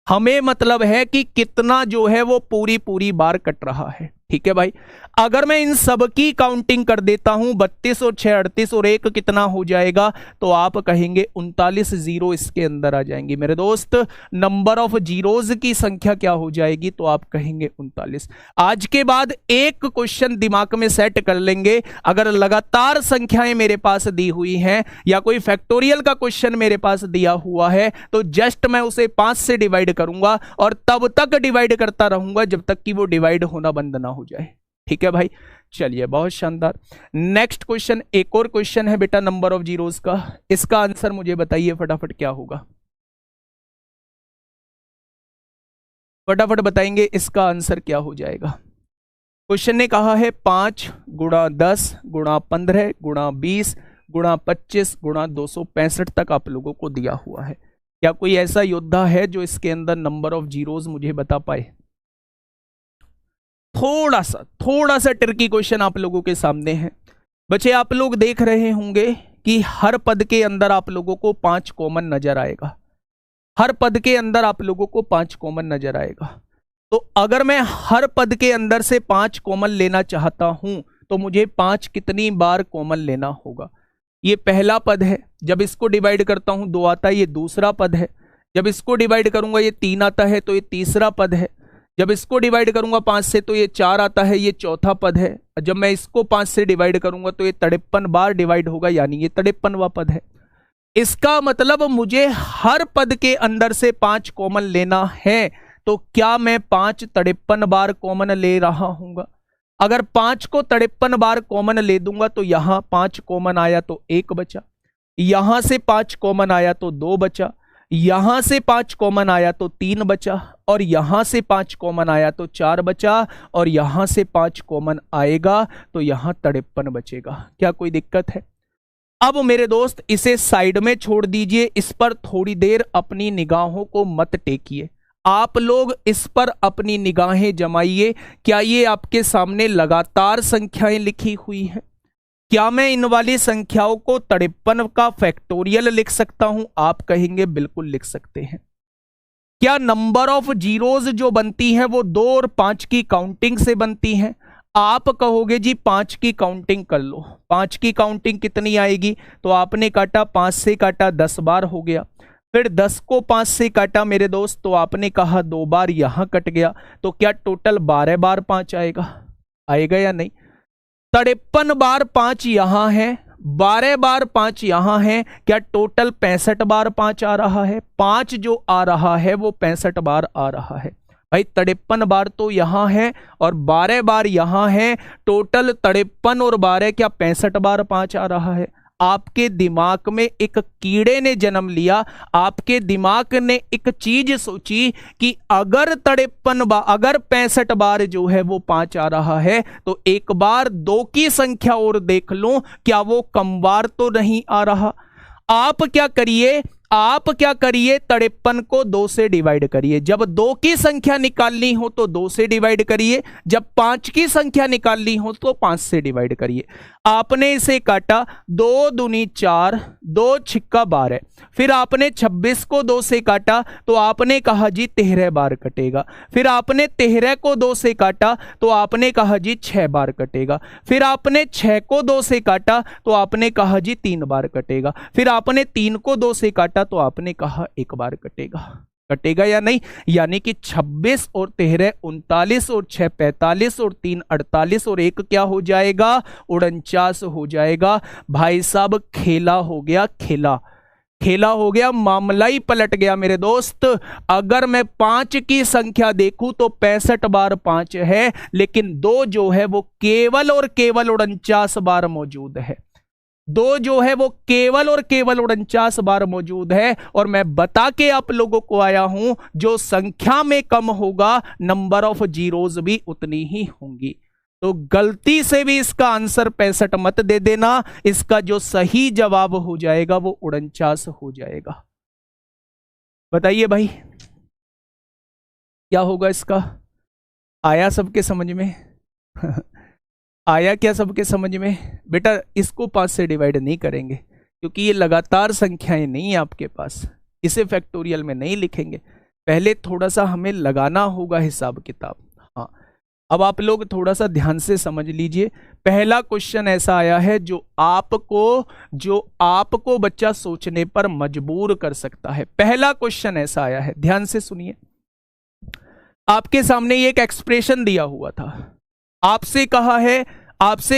हमें मतलब है कि कितना जो है वो पूरी पूरी बार कट रहा है। ठीक है भाई, अगर मैं इन सब की काउंटिंग कर देता हूं, 32 और 6 38 और 1 कितना हो जाएगा, तो आप कहेंगे 39 जीरो इसके अंदर आ जाएंगे। मेरे दोस्त, नंबर ऑफ जीरोज की संख्या क्या हो जाएगी, तो आप कहेंगे 39। आज के बाद एक क्वेश्चन दिमाग में सेट कर लेंगे, अगर लगातार संख्याएं मेरे पास दी हुई हैं या कोई फैक्टोरियल का क्वेश्चन मेरे पास दिया हुआ है, तो जस्ट मैं उसे 5 से डिवाइड करूंगा और तब तक डिवाइड करता रहूंगा जब तक कि वो डिवाइड होना बंद ना हो जाए। ठीक है भाई, चलिए बहुत शानदार। नेक्स्ट क्वेश्चन, एक और क्वेश्चन है बेटा नंबर ऑफ जीरोस का। इसका आंसर मुझे बताइए फटाफट क्या होगा, फटाफट बताएंगे इसका आंसर क्या हो जाएगा। क्वेश्चन ने कहा है 5 गुणा 10 गुणा 15 गुणा 20 गुणा 25 गुणा 265 तक आप लोगों को दिया हुआ है। क्या कोई ऐसा योद्धा है जो इसके अंदर नंबर ऑफ जीरोस मुझे बता पाए? थोड़ा सा ट्रिकी क्वेश्चन आप लोगों के सामने है। बच्चे, आप लोग देख रहे होंगे कि हर पद के अंदर आप लोगों को 5 कॉमन नजर आएगा। हर पद के अंदर आप लोगों को 5 कॉमन नजर आएगा। तो अगर मैं हर पद के अंदर से 5 कॉमन लेना चाहता हूं तो मुझे 5 कितनी बार कॉमन लेना होगा? ये पहला पद है, जब इसको डिवाइड करता हूं 2 आता है, ये दूसरा पद है। जब इसको डिवाइड करूंगा ये 3 आता है, तो ये तीसरा पद है। जब इसको डिवाइड करूंगा 5 से तो ये 4 आता है, ये चौथा पद है। जब मैं इसको 5 से डिवाइड करूंगा तो ये 53 बार डिवाइड होगा, यानी ये 53वां पद है। इसका मतलब मुझे हर पद के अंदर से 5 कॉमन लेना है। तो क्या मैं 5 53 बार कॉमन ले रहा हूंगा? अगर 5 को 53 बार कॉमन ले दूंगा तो यहां 5 कॉमन आया तो 1 बचा, यहां से 5 कॉमन आया तो 2 बचा, यहां से 5 कॉमन आया तो 3 बचा, और यहां से 5 कॉमन आया तो 4 बचा, और यहां से 5 कॉमन आएगा तो यहां 53 बचेगा। क्या कोई दिक्कत है? अब मेरे दोस्त इसे साइड में छोड़ दीजिए, इस पर थोड़ी देर अपनी निगाहों को मत टेकिए। आप लोग इस पर अपनी निगाहें जमाइए। क्या ये आपके सामने लगातार संख्याएं लिखी हुई हैं? क्या मैं इन वाली संख्याओं को 53 का फैक्टोरियल लिख सकता हूं? आप कहेंगे बिल्कुल लिख सकते हैं। क्या नंबर ऑफ जीरोज जो बनती हैं वो 2 और 5 की काउंटिंग से बनती हैं? आप कहोगे जी 5 की काउंटिंग कर लो। 5 की काउंटिंग कितनी आएगी? तो आपने काटा, 5 से काटा 10 बार हो गया। फिर 10 को 5 से काटा मेरे दोस्त, तो आपने कहा 2 बार यहां कट गया। तो क्या टोटल 12 बार 5 आएगा? आएगा या नहीं? 53 बार 5 यहां है, 12 बार 5 यहां है। क्या टोटल 65 बार 5 आ रहा है? 5 जो आ रहा है वो 65 बार आ रहा है। भाई 53 बार तो यहां है और 12 बार यहां है। टोटल 53 और 12 क्या 65 बार 5 आ रहा है। आपके दिमाग में एक कीड़े ने जन्म लिया। आपके दिमाग ने एक चीज सोची कि अगर 53 बार, अगर 65 बार जो है वो 5 आ रहा है, तो एक बार 2 की संख्या और देख लो, क्या वो कम बार तो नहीं आ रहा। आप क्या करिए, 53 को 2 से डिवाइड करिए। जब 2 की संख्या निकालनी हो तो 2 से डिवाइड करिए, जब 5 की संख्या निकालनी हो तो 5 से डिवाइड करिए। आपने इसे काटा, 2 दूनी 4, 2 छिक्का 12। फिर आपने 26 को 2 से काटा तो आपने कहा जी 13 बार कटेगा। फिर आपने 13 को 2 से काटा तो आपने कहा जी 6 बार कटेगा। फिर आपने 6 को 2 से काटा तो आपने कहा जी 3 बार कटेगा। फिर आपने 3 को 2 से काटा तो आपने कहा 1 बार कटेगा। कटेगा या नहीं? यानी कि 26 और 13 39 और 6 45 और 3 48 और 1 क्या हो जाएगा? 49 हो जाएगा। भाई साहब खेला हो गया, खेला खेला हो गया, मामला ही पलट गया मेरे दोस्त। अगर मैं 5 की संख्या देखूं तो 65 बार 5 है, लेकिन 2 जो है वो केवल और केवल 49 बार मौजूद है। 2 जो है वो केवल और केवल 49 बार मौजूद है। और मैं बता के आप लोगों को आया हूं, जो संख्या में कम होगा नंबर ऑफ जीरोज भी उतनी ही होंगी। तो गलती से भी इसका आंसर 65 मत दे देना। इसका जो सही जवाब हो जाएगा वो 49 हो जाएगा। बताइए भाई क्या होगा इसका? आया सबके समझ में? आया क्या सबके समझ में? बेटा इसको 5 से डिवाइड नहीं करेंगे क्योंकि ये लगातार संख्याएं नहीं है आपके पास, इसे फैक्टोरियल में नहीं लिखेंगे। पहले थोड़ा सा हमें लगाना होगा हिसाब किताब। हाँ, अब आप लोग थोड़ा सा ध्यान से समझ लीजिए। पहला क्वेश्चन ऐसा आया है जो आपको बच्चा सोचने पर मजबूर कर सकता है। पहला क्वेश्चन ऐसा आया है, ध्यान से सुनिए। आपके सामने ये एक एक्सप्रेशन दिया हुआ था, आपसे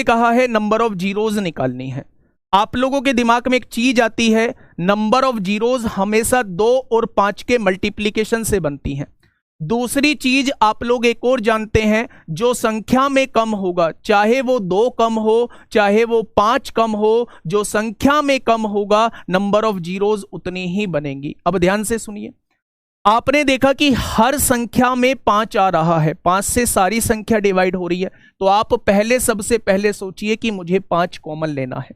कहा है नंबर ऑफ जीरोज निकालनी है। आप लोगों के दिमाग में एक चीज आती है, नंबर ऑफ जीरोज हमेशा 2 और 5 के मल्टीप्लीकेशन से बनती हैं। दूसरी चीज आप लोग एक और जानते हैं, जो संख्या में कम होगा, चाहे वो 2 कम हो चाहे वो 5 कम हो, जो संख्या में कम होगा नंबर ऑफ जीरोज उतनी ही बनेंगी। अब ध्यान से सुनिए, आपने देखा कि हर संख्या में 5 आ रहा है, 5 से सारी संख्या डिवाइड हो रही है। तो आप सबसे पहले सोचिए कि मुझे 5 कॉमन लेना है।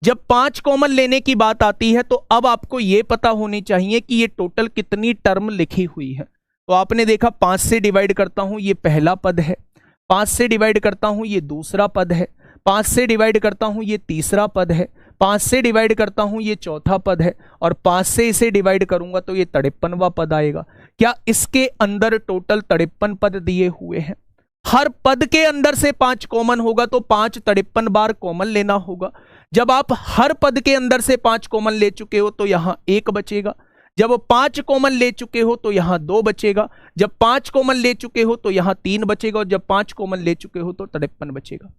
जब 5 कॉमन लेने की बात आती है तो अब आपको यह पता होनी चाहिए कि ये टोटल कितनी टर्म लिखी हुई है। तो आपने देखा 5 से डिवाइड करता हूं ये पहला पद है, 5 से डिवाइड करता हूं ये दूसरा पद है, 5 से डिवाइड करता हूं ये तीसरा पद है, 5 से डिवाइड करता हूं ये चौथा पद है, और 5 से इसे डिवाइड करूंगा तो ये 53वां पद आएगा। क्या इसके अंदर टोटल 53 पद दिए हुए हैं? हर पद के अंदर से 5 कॉमन होगा तो 5 53 बार कॉमन लेना होगा। जब आप हर पद के अंदर से 5 कॉमन ले चुके हो तो यहां 1 बचेगा। जब 5 कॉमन ले चुके हो तो यहां 2 बचेगा। जब 5 कॉमन ले चुके हो तो यहां 3 बचेगा, और जब 5 कॉमन ले चुके हो तो 53 बचेगा।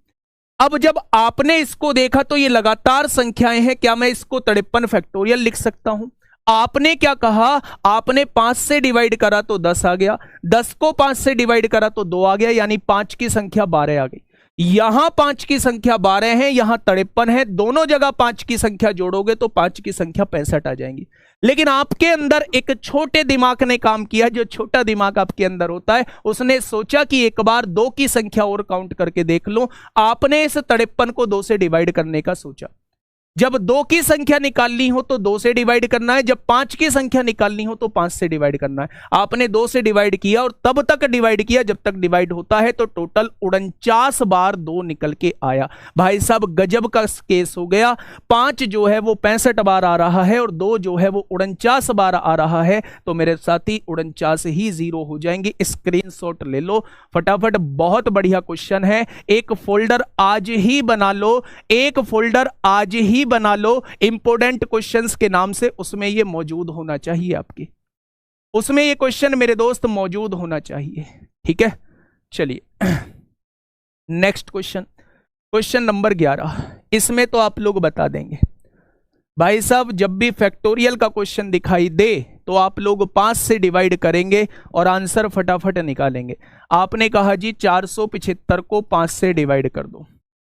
अब जब आपने इसको देखा तो ये लगातार संख्याएं हैं, क्या मैं इसको 53 फैक्टोरियल लिख सकता हूं? आपने क्या कहा, आपने 5 से डिवाइड करा तो 10 आ गया, 10 को 5 से डिवाइड करा तो 2 आ गया, यानी 5 की संख्या 12 आ गई। यहां 5 की संख्या 12 है, यहां 53 है, दोनों जगह 5 की संख्या जोड़ोगे तो 5 की संख्या 65 आ जाएंगी। लेकिन आपके अंदर एक छोटे दिमाग ने काम किया, जो छोटा दिमाग आपके अंदर होता है, उसने सोचा कि एक बार 2 की संख्या और काउंट करके देख लो। आपने इस 53 को 2 से डिवाइड करने का सोचा। जब 2 की संख्या निकालनी हो तो 2 से डिवाइड करना है, जब 5 की संख्या निकालनी हो तो 5 से डिवाइड करना है। आपने 2 से डिवाइड किया और तब तक डिवाइड किया जब तक डिवाइड होता है, तो टोटल 49 बार 2 निकल के आया। भाई साहब गजब का केस हो गया। 5 जो है वो 65 बार आ रहा है और 2 जो है वो 49 बार आ रहा है। तो मेरे साथी 49 ही 0 हो जाएंगे। स्क्रीनशॉट ले लो फटाफट, बहुत बढ़िया क्वेश्चन है। एक फोल्डर आज ही बना लो, एक फोल्डर आज ही बना लो इंपोर्टेंट क्वेश्चंस के नाम से, उसमें ये मौजूद होना चाहिए आपकी, उसमें ये क्वेश्चन मेरे दोस्त मौजूद होना चाहिए। ठीक है, चलिए नेक्स्ट क्वेश्चन, क्वेश्चन नंबर 11। इसमें तो आप लोग बता देंगे भाई साहब, जब भी फैक्टोरियल का क्वेश्चन दिखाई दे तो आप लोग 5 से डिवाइड करेंगे और आंसर फटाफट निकालेंगे। आपने कहा जी 475 को 5 से डिवाइड कर दो,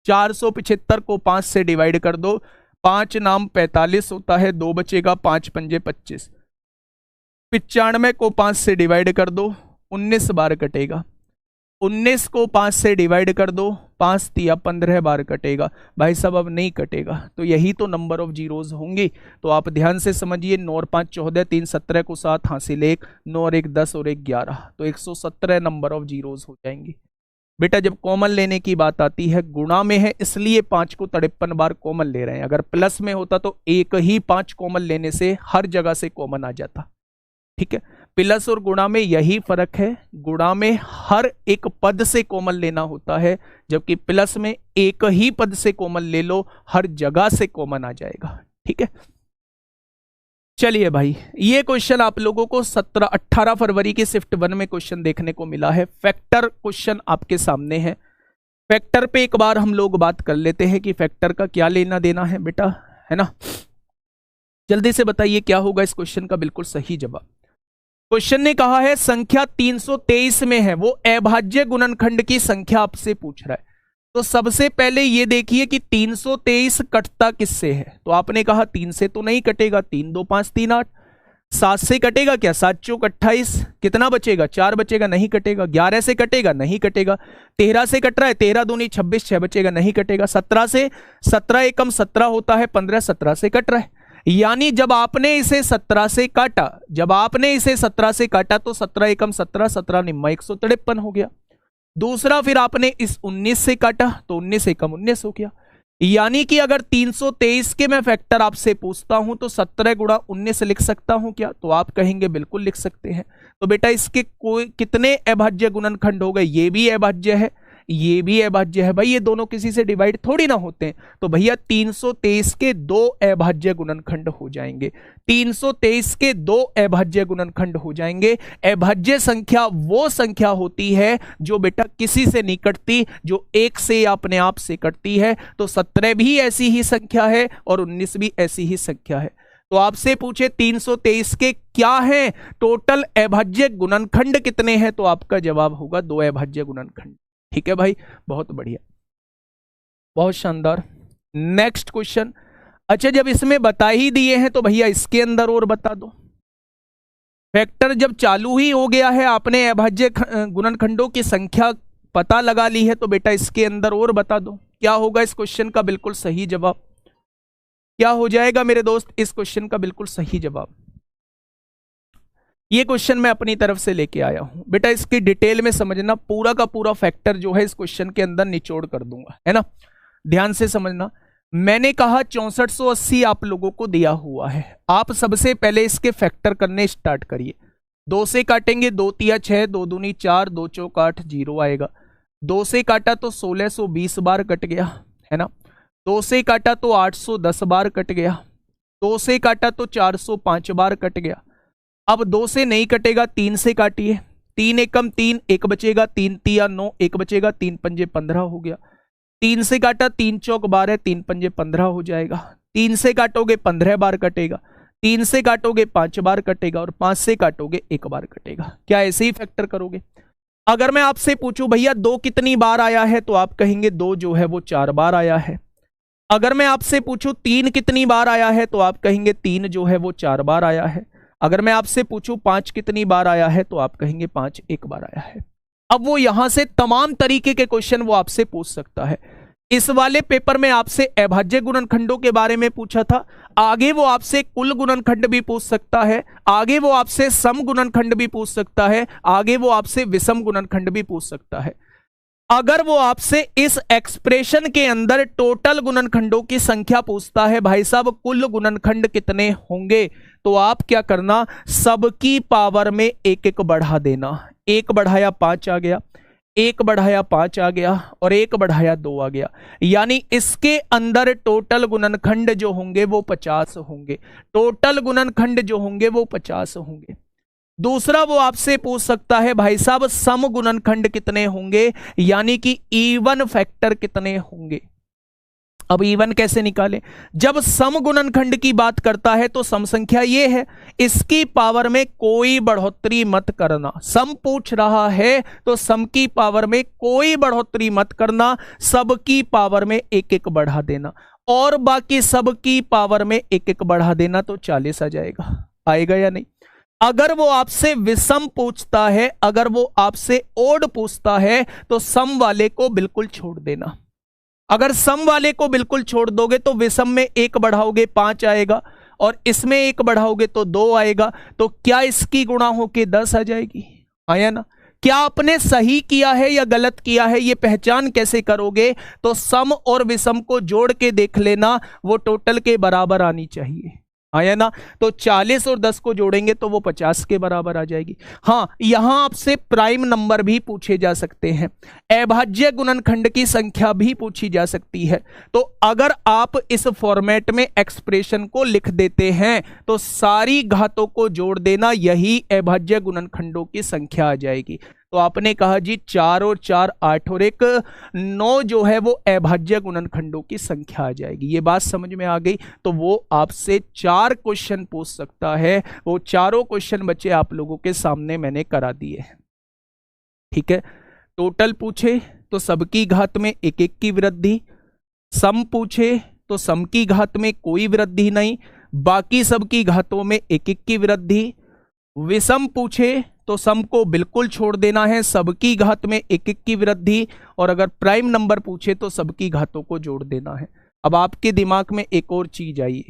475 को 5 से डिवाइड कर दो, 5 नाम 45 होता है, 2 बचेगा, 5 पंजे 25। 95 को 5 से डिवाइड कर दो, 19 बार कटेगा। 19 को 5 से डिवाइड कर दो, 5 तिया 15 बार कटेगा। भाई साहब अब नहीं कटेगा, तो यही तो नंबर ऑफ जीरोज होंगी। तो आप ध्यान से समझिए, 9 और 5 14, 3 17 को 7 हासिल 1, 9 और 1 10 और 1 11, तो 117 नंबर ऑफ जीरोज हो जाएंगी। बेटा जब कॉमन लेने की बात आती है, गुणा में है इसलिए 5 को 53 बार कॉमन ले रहे हैं। अगर प्लस में होता तो एक ही 5 कॉमन लेने से हर जगह से कॉमन आ जाता। ठीक है, प्लस और गुणा में यही फर्क है, गुणा में हर एक पद से कॉमन लेना होता है, जबकि प्लस में एक ही पद से कॉमन ले लो, हर जगह से कॉमन आ जाएगा। ठीक है, चलिए भाई, ये क्वेश्चन आप लोगों को 18 फरवरी के शिफ्ट 1 में क्वेश्चन देखने को मिला है। फैक्टर क्वेश्चन आपके सामने है। फैक्टर पे एक बार हम लोग बात कर लेते हैं कि फैक्टर का क्या लेना देना है बेटा, है ना। जल्दी से बताइए क्या होगा इस क्वेश्चन का बिल्कुल सही जवाब। क्वेश्चन ने कहा है संख्या 323 में है, वो अभाज्य गुणनखंड की संख्या आपसे पूछ रहा है। तो सबसे पहले ये देखिए कि 323 कटता किससे है। तो आपने कहा 3 से तो नहीं कटेगा, 3 2 5 3 8। 7 से कटेगा क्या, 7 चौक 28, कितना बचेगा, 4 बचेगा, नहीं कटेगा। 11 से कटेगा, नहीं कटेगा। 13 से कट रहा है, 13 दूनी 26, 6 बचेगा, नहीं कटेगा। 17 से, 17 एकम 17 होता है, 15 17 से कट रहा है। यानी जब आपने इसे 17 से काटा, जब आपने इसे 17 से काटा तो 17 एकम 17, 17 निम्मा 153 हो गया। दूसरा फिर आपने इस 19 से काटा तो 19 एकम 19 हो गया। यानी कि अगर 323 के मैं फैक्टर आपसे पूछता हूं तो 17 गुणा 19 लिख सकता हूं क्या, तो आप कहेंगे बिल्कुल लिख सकते हैं। तो बेटा इसके कोई कितने अभाज्य गुणनखंड हो गए, ये भी अभाज्य है, ये भी अभाज्य है। भाई ये दोनों किसी से डिवाइड थोड़ी ना होते हैं। तो भैया 323 के 2 अभाज्य गुणनखंड हो जाएंगे, 323 के 2 अभाज्य गुणनखंड हो जाएंगे। अभाज्य संख्या वो संख्या होती है जो बेटा किसी से नहीं कटती, जो एक से अपने आप से कटती है। तो 17 भी ऐसी ही संख्या है और 19 भी ऐसी ही संख्या है। तो आपसे पूछे 323 के क्या है टोटल अभाज्य गुणनखंड कितने हैं, तो आपका जवाब होगा 2 अभाज्य गुणनखंड। ठीक है भाई, बहुत बढ़िया, बहुत शानदार। Next question. अच्छा जब इसमें बता ही दिए हैं तो भैया इसके अंदर और बता दो। फैक्टर जब चालू ही हो गया है, आपने अभाज्य गुणनखंडों की संख्या पता लगा ली है, तो बेटा इसके अंदर और बता दो क्या होगा इस क्वेश्चन का बिल्कुल सही जवाब। क्या हो जाएगा मेरे दोस्त इस क्वेश्चन का बिल्कुल सही जवाब। ये क्वेश्चन मैं अपनी तरफ से लेके आया हूं बेटा, इसकी डिटेल में समझना, पूरा का पूरा फैक्टर जो है इस क्वेश्चन के अंदर निचोड़ कर दूंगा, है ना। ध्यान से समझना। मैंने कहा 6480 आप लोगों को दिया हुआ है। आप सबसे पहले इसके फैक्टर करने स्टार्ट करिए। 2 से काटेंगे, 2 तिया 6, 2 दूनी 4, 2 चौक 8, 0 आएगा। 2 से काटा तो 1620 बार कट गया, है ना। 2 से काटा तो 810 बार कट गया। 2 से काटा तो 405 बार कट गया। अब 2 से नहीं कटेगा, 3 से काटिए। 3 एकम 3, 1 बचेगा, 3 तिया 9, 1 बचेगा, 3 पंजे 15 हो गया। 3 से काटा, 3 चौक 12, 3 पंजे 15 हो जाएगा। 3 से काटोगे 15 बार कटेगा, 3 से काटोगे 5 बार कटेगा और 5 से काटोगे 1 बार कटेगा। क्या ऐसे ही फैक्टर करोगे। अगर मैं आपसे पूछूं भैया 2 कितनी बार आया है, तो आप कहेंगे 2 जो है वो 4 बार आया है। अगर मैं आपसे पूछूं 3 कितनी बार आया है, तो आप कहेंगे 3 जो है वो 4 बार आया है। अगर मैं आपसे पूछूं 5 कितनी बार आया है, तो आप कहेंगे 5 1 बार आया है। अब वो यहां से तमाम तरीके के क्वेश्चन वो आपसे पूछ सकता है। इस वाले पेपर में आपसे अभाज्य गुणनखंडों के बारे में पूछा था, आगे वो आपसे कुल गुणनखंड भी पूछ सकता है, आगे वो आपसे सम गुणनखंड भी पूछ सकता है, आगे वो आपसे विषम गुणनखंड भी पूछ सकता है। अगर वो आपसे इस एक्सप्रेशन के अंदर टोटल गुणनखंडों की संख्या पूछता है, भाई साहब कुल गुणनखंड कितने होंगे, तो आप क्या करना, सबकी पावर में 1 1 बढ़ा देना। 1 बढ़ाया 5 आ गया, 1 बढ़ाया 5 आ गया और 1 बढ़ाया 2 आ गया। यानी इसके अंदर टोटल गुणनखंड जो होंगे वो 50 होंगे। टोटल गुणनखंड जो होंगे वो 50 होंगे। दूसरा वो आपसे पूछ सकता है भाई साहब सम गुणनखंड कितने होंगे, यानी कि इवन फैक्टर कितने होंगे। अब इवन कैसे निकालें, जब सम गुणनखंड की बात करता है तो सम संख्या ये है, इसकी पावर में कोई बढ़ोतरी मत करना। सम पूछ रहा है तो सम की पावर में कोई बढ़ोतरी मत करना, सबकी पावर में 1 1 बढ़ा देना और बाकी सबकी पावर में 1 1 बढ़ा देना, तो 40 आ जाएगा। आएगा या नहीं। अगर वो आपसे विषम पूछता है, अगर वो आपसे ओड पूछता है, तो सम वाले को बिल्कुल छोड़ देना। अगर सम वाले को बिल्कुल छोड़ दोगे तो विषम में 1 बढ़ाओगे 5 आएगा और इसमें 1 बढ़ाओगे तो 2 आएगा। तो क्या इसकी गुणा होके 10 आ जाएगी, आया ना। क्या आपने सही किया है या गलत किया है ये पहचान कैसे करोगे? तो सम और विषम को जोड़ के देख लेना, वो टोटल के बराबर आनी चाहिए, आया ना? तो 40 और 10 को जोड़ेंगे तो वो 50 के बराबर आ जाएगी। हाँ, यहां आपसे प्राइम नंबर भी पूछे जा सकते हैं, अभाज्य गुणनखंड की संख्या भी पूछी जा सकती है। तो अगर आप इस फॉर्मेट में एक्सप्रेशन को लिख देते हैं तो सारी घातों को जोड़ देना, यही अभाज्य गुणनखंडों की संख्या आ जाएगी। तो आपने कहा जी 4 और 4 8 और 1 9 जो है वो अभाज्य गुणनखंडों की संख्या आ जाएगी। ये बात समझ में आ गई? तो वो आपसे 4 क्वेश्चन पूछ सकता है, वो चारों क्वेश्चन बच्चे आप लोगों के सामने मैंने करा दिए हैं। ठीक है, टोटल पूछे तो सबकी घात में एक एक की वृद्धि, सम पूछे तो सम की घात में कोई वृद्धि नहीं, बाकी सबकी घातों में एक एक की वृद्धि, विषम पूछे तो सम को बिल्कुल छोड़ देना है, सबकी घात में एक एक की वृद्धि, और अगर प्राइम नंबर पूछे तो सबकी घातों को जोड़ देना है। अब आपके दिमाग में एक और चीज आई,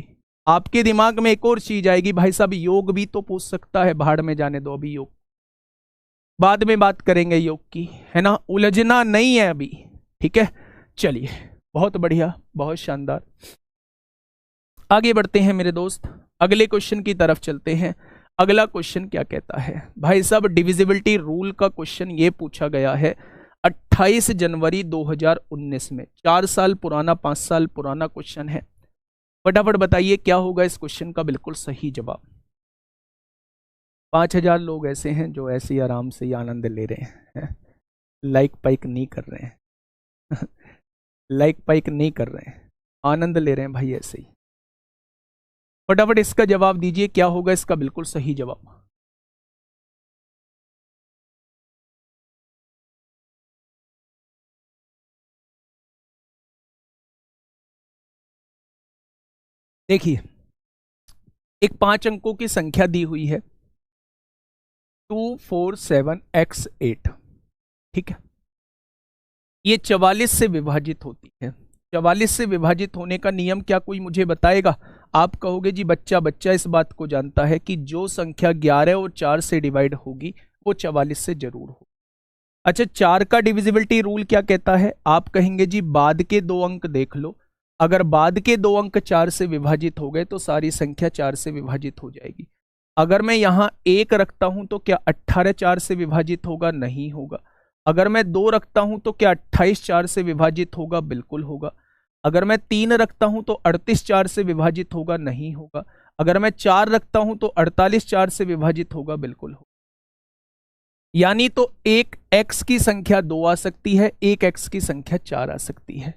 आपके दिमाग में एक और चीज आएगी, भाई साहब योग भी तो पूछ सकता है, भाड़ में जाने दो, अभी योग बाद में बात करेंगे योग की, है ना, उलझना नहीं है अभी। ठीक है, चलिए, बहुत बढ़िया, बहुत शानदार। आगे बढ़ते हैं मेरे दोस्त, अगले क्वेश्चन की तरफ चलते हैं। अगला क्वेश्चन क्या कहता है भाई साहब? डिविजिबिलिटी रूल का क्वेश्चन ये पूछा गया है 28 जनवरी 2019 में, 4 साल पुराना, 5 साल पुराना क्वेश्चन है। फटाफट बताइए क्या होगा इस क्वेश्चन का बिल्कुल सही जवाब। 5000 लोग ऐसे हैं जो ऐसे ही आराम से ही आनंद ले रहे हैं, लाइक पाइक नहीं कर रहे हैं लाइक पाइक नहीं कर रहे हैं, आनंद ले रहे हैं भाई ऐसे ही। फटाफट इसका जवाब दीजिए, क्या होगा इसका बिल्कुल सही जवाब। देखिए, एक 5 अंकों की संख्या दी हुई है 247x8। ठीक है, ये 44 से विभाजित होती है। 44 से विभाजित होने का नियम क्या कोई मुझे बताएगा? आप कहोगे जी बच्चा बच्चा इस बात को जानता है कि जो संख्या 11 और 4 से डिवाइड होगी वो 44 से जरूर हो। अच्छा, 4 का डिविजिबिलिटी रूल क्या कहता है? आप कहेंगे जी बाद के 2 अंक देख लो, अगर बाद के 2 अंक 4 से विभाजित हो गए तो सारी संख्या 4 से विभाजित हो जाएगी। अगर मैं यहां 1 रखता हूं तो क्या 18 4 से विभाजित होगा? नहीं होगा। अगर मैं 2 रखता हूं तो क्या 28 4 से विभाजित होगा? बिल्कुल होगा। अगर मैं 3 रखता हूं तो 38 4 से विभाजित होगा? नहीं होगा। अगर मैं 4 रखता हूं तो 48 4 से विभाजित होगा? बिल्कुल होगा। यानी तो एक x की संख्या 2 आ सकती है, एक x की संख्या 4 आ सकती है।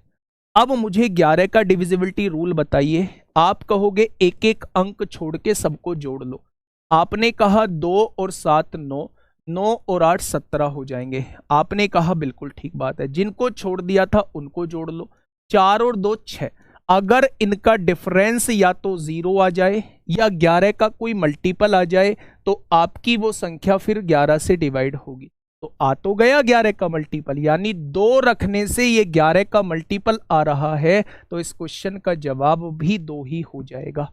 अब मुझे 11 का डिविजिबिलिटी रूल बताइए। आप कहोगे एक एक अंक छोड़ के सबको जोड़ लो। आपने कहा 2 और 7 9, 9 और 8 17 हो जाएंगे। आपने कहा बिल्कुल ठीक बात है, जिनको छोड़ दिया था उनको जोड़ लो। 4 और 2 6। अगर इनका डिफरेंस या तो 0 आ जाए या 11 का कोई मल्टीपल आ जाए तो आपकी वो संख्या फिर 11 से डिवाइड होगी। तो आ तो गया 11 का मल्टीपल, यानी 2 रखने से ये 11 का मल्टीपल आ रहा है, तो इस क्वेश्चन का जवाब भी 2 ही हो जाएगा।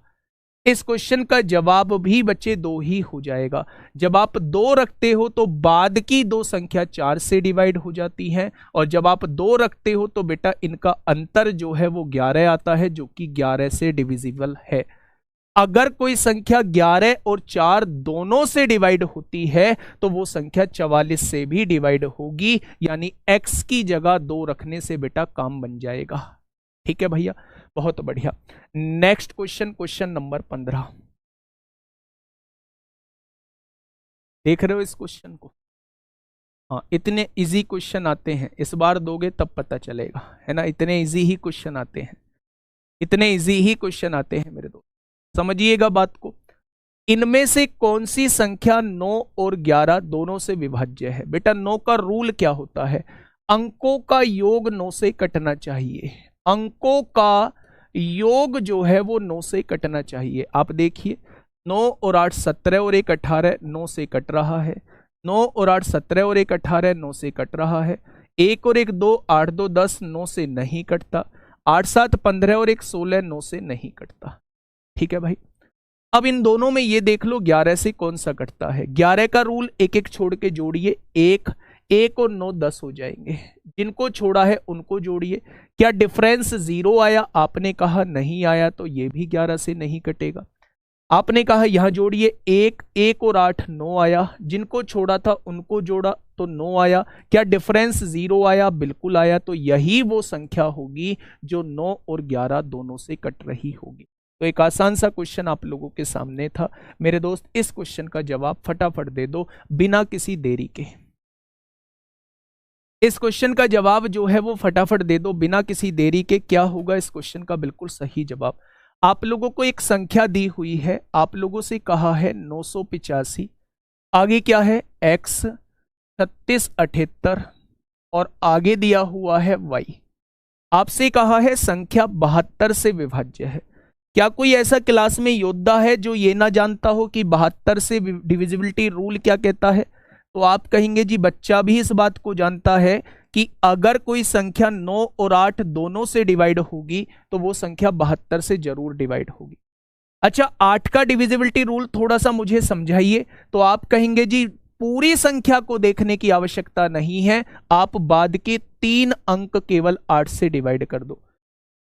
इस क्वेश्चन का जवाब भी बच्चे 2 ही हो जाएगा। जब आप 2 रखते हो तो बाद की 2 संख्या 4 से डिवाइड हो जाती है, और जब आप 2 रखते हो तो बेटा इनका अंतर जो है वो 11 आता है, जो कि 11 से डिविजिबल है। अगर कोई संख्या 11 और 4 दोनों से डिवाइड होती है तो वो संख्या 44 से भी डिवाइड होगी, यानी x की जगह 2 रखने से बेटा काम बन जाएगा। ठीक है भैया, बहुत बढ़िया। Next question, question number 15। देख रहे हो इस क्वेश्चन को? हाँ, इतने इजी क्वेश्चन आते हैं, इस बार दोगे तब पता चलेगा, है ना। इतने इजी ही क्वेश्चन आते हैं, इतने इजी ही क्वेश्चन आते हैं मेरे दोस्त, समझिएगा बात को। इनमें से कौन सी संख्या 9 और 11 दोनों से विभाज्य है? बेटा 9 का रूल क्या होता है? अंकों का योग 9 से कटना चाहिए। अंकों का योग जो है वो 9 से कटना चाहिए। आप देखिए 9 और 8 17 और 1 18, 9 से कट रहा है। 9 और 8 17 और 1 18, 9 से कट रहा है। 1 और 1 2, 8 2 10, 9 से नहीं कटता। 8 7 15 और 1 16, 9 से नहीं कटता। ठीक है भाई। अब इन दोनों में ये देख लो 11 से कौन सा कटता है। 11 का रूल एक एक छोड़ के जोड़िए, एक एक और 9 10 हो जाएंगे। जिनको छोड़ा है उनको जोड़िए। क्या डिफरेंस 0 आया? आपने कहा नहीं आया, तो ये भी 11 से नहीं कटेगा। आपने कहा यहां जोड़िए, एक एक और 8 9 आया। जिनको छोड़ा था उनको जोड़ा तो 9 आया। क्या डिफरेंस 0 आया? बिल्कुल आया। तो यही वो संख्या होगी जो 9 और 11 दोनों से कट रही होगी। तो एक आसान सा क्वेश्चन आप लोगों के सामने था मेरे दोस्त। इस क्वेश्चन का जवाब फटाफट दे दो बिना किसी देरी के। इस क्वेश्चन का जवाब जो है वो फटाफट दे दो बिना किसी देरी के। क्या होगा इस क्वेश्चन का बिल्कुल सही जवाब? आप लोगों को एक संख्या दी हुई है, आप लोगों से कहा है 985, आगे क्या है x 3678 और आगे दिया हुआ है y। आपसे कहा है संख्या 72 से विभाज्य है। क्या कोई ऐसा क्लास में योद्धा है जो ये ना जानता हो कि 72 से डिविजिबिलिटी रूल क्या कहता है? तो आप कहेंगे जी बच्चा भी इस बात को जानता है कि अगर कोई संख्या 9 और 8 दोनों से डिवाइड होगी तो वो संख्या 72 से जरूर डिवाइड होगी। अच्छा, 8 का डिविजिबिलिटी रूल थोड़ा सा मुझे समझाइए। तो आप कहेंगे जी पूरी संख्या को देखने की आवश्यकता नहीं है, आप बाद के 3 अंक केवल 8 से डिवाइड कर दो।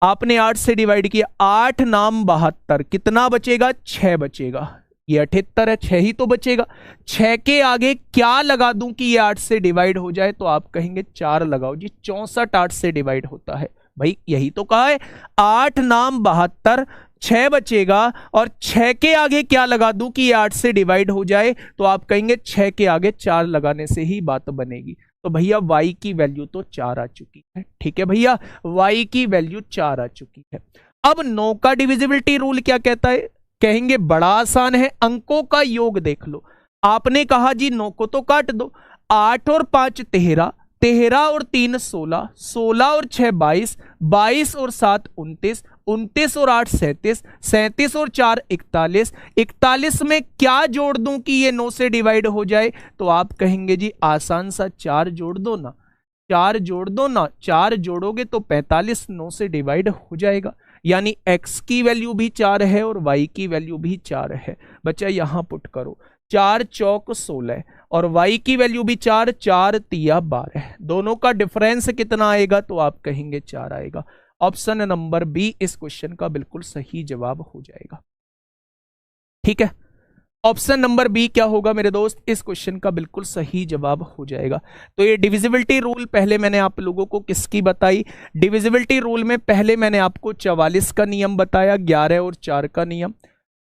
आपने 8 से डिवाइड किया, 8 नाम 72, कितना बचेगा? 6 बचेगा। ये 78 है, 6 ही तो बचेगा। 6 के आगे क्या लगा दूं कि ये 8 से डिवाइड हो जाए? तो आप कहेंगे 4 लगाओ जी, 64 8 से डिवाइड होता है। भाई यही तो कहा है, 8 नाम 72, 6 बचेगा और 6 के आगे क्या लगा दूं कि ये 8 से डिवाइड हो जाए? तो आप कहेंगे 6 के आगे 4 लगाने से ही बात बनेगी। तो भैया y की वैल्यू तो 4 आ चुकी है। ठीक है भैया, y की वैल्यू 4 आ चुकी है। अब 9 का डिविजिबिलिटी रूल क्या कहता है? कहेंगे बड़ा आसान है, अंकों का योग देख लो। आपने कहा जी 9 को तो काट दो, 8 और 5 13, 13 और 3 16, 16 और 6 22, 22 और 7 29, 29 और 8 37, 37 और 4 41, 41 में क्या जोड़ दूं कि ये 9 से डिवाइड हो जाए? तो आप कहेंगे जी आसान सा 4 जोड़ दो ना, 4 जोड़ दो ना। 4 जोड़ोगे तो 45 9 से डिवाइड हो जाएगा। यानी x की वैल्यू भी 4 है और y की वैल्यू भी 4 है। बच्चा यहां पुट करो, 4 चौक 16 और y की वैल्यू भी 4, 4 तिया 12। दोनों का डिफरेंस कितना आएगा? तो आप कहेंगे 4 आएगा। ऑप्शन नंबर बी इस क्वेश्चन का बिल्कुल सही जवाब हो जाएगा। ठीक है, ऑप्शन नंबर बी क्या होगा मेरे दोस्त? इस क्वेश्चन का बिल्कुल सही जवाब हो जाएगा। तो ये डिविजिबिलिटी रूल पहले मैंने आप लोगों को किसकी बताई? डिविजिबिलिटी रूल में पहले मैंने आपको 44 का नियम बताया, 11 और 4 का नियम।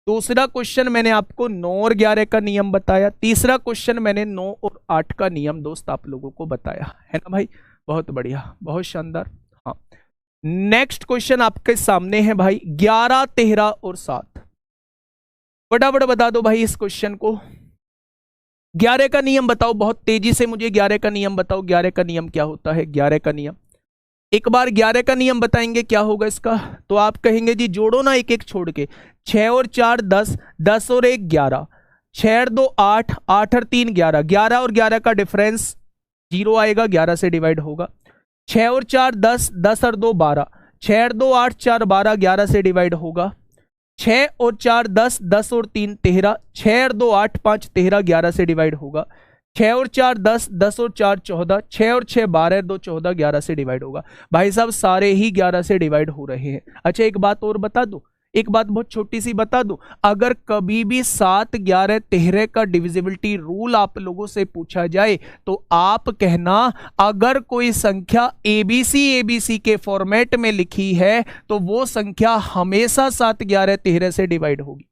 दूसरा क्वेश्चन मैंने आपको 9 और 11 का नियम बताया। तीसरा क्वेश्चन मैंने 9 और 8 का नियम दोस्त आप लोगों को बताया है ना भाई? बहुत बढ़िया, बहुत शानदार। हाँ, नेक्स्ट क्वेश्चन आपके सामने है भाई, 11 13 और 7। फटाफट बता दो भाई इस क्वेश्चन को। 11 का नियम बताओ, बहुत तेजी से मुझे 11 का नियम बताओ। 11 का नियम क्या होता है? 11 का नियम एक बार 11 का नियम बताएंगे क्या होगा इसका? तो आप कहेंगे जी जोड़ो ना एक एक छोड़ के, 6 और 4 10, 10 और 1 11, 6 और 2 8, 8 और 3 11, 11 और 11 का डिफरेंस 0 आएगा, 11 से डिवाइड होगा। 6 और 4 10, 10 और 2 12, 6 और 2 8 4 12, 11 से डिवाइड होगा। 6 और 4 10, 10 और 3 13, 6 और 2 8 5 13, 11 से डिवाइड होगा। 6 और 4 10, 10 और 4 14, 6 और 6 12, 2 14, 11 से डिवाइड होगा। भाई साहब सारे ही 11 से डिवाइड हो रहे हैं। अच्छा एक बात और बता दूं, एक बात बहुत छोटी सी बता दूं, अगर कभी भी 7 11 13 का डिविजिबिलिटी रूल आप लोगों से पूछा जाए तो आप कहना अगर कोई संख्या एबीसी के फॉर्मेट में लिखी है तो वो संख्या हमेशा 7 11 13 से डिवाइड होगी।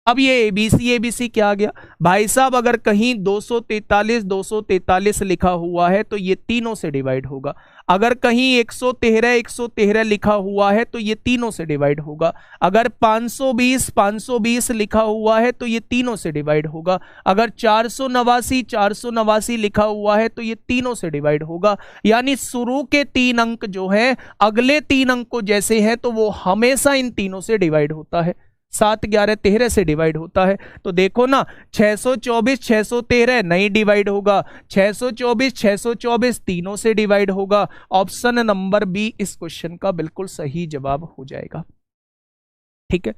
अब ये एबीसी क्या आ गया भाई साहब? अगर कहीं 243 लिखा हुआ है तो ये तीनों से डिवाइड होगा। अगर कहीं 113 लिखा हुआ है तो ये तीनों से डिवाइड होगा। अगर 520 लिखा हुआ है तो ये तीनों से डिवाइड होगा। अगर 489 लिखा हुआ है तो ये तीनों से डिवाइड होगा। यानी शुरू के 3 अंक जो है अगले 3 अंक को जैसे हैं तो वो हमेशा इन तीनों से डिवाइड होता है। 7 11 13 से डिवाइड होता है। तो देखो ना 624 613 नहीं डिवाइड होगा, 624 तीनों से डिवाइड होगा। ऑप्शन नंबर बी इस क्वेश्चन का बिल्कुल सही जवाब हो जाएगा। ठीक है,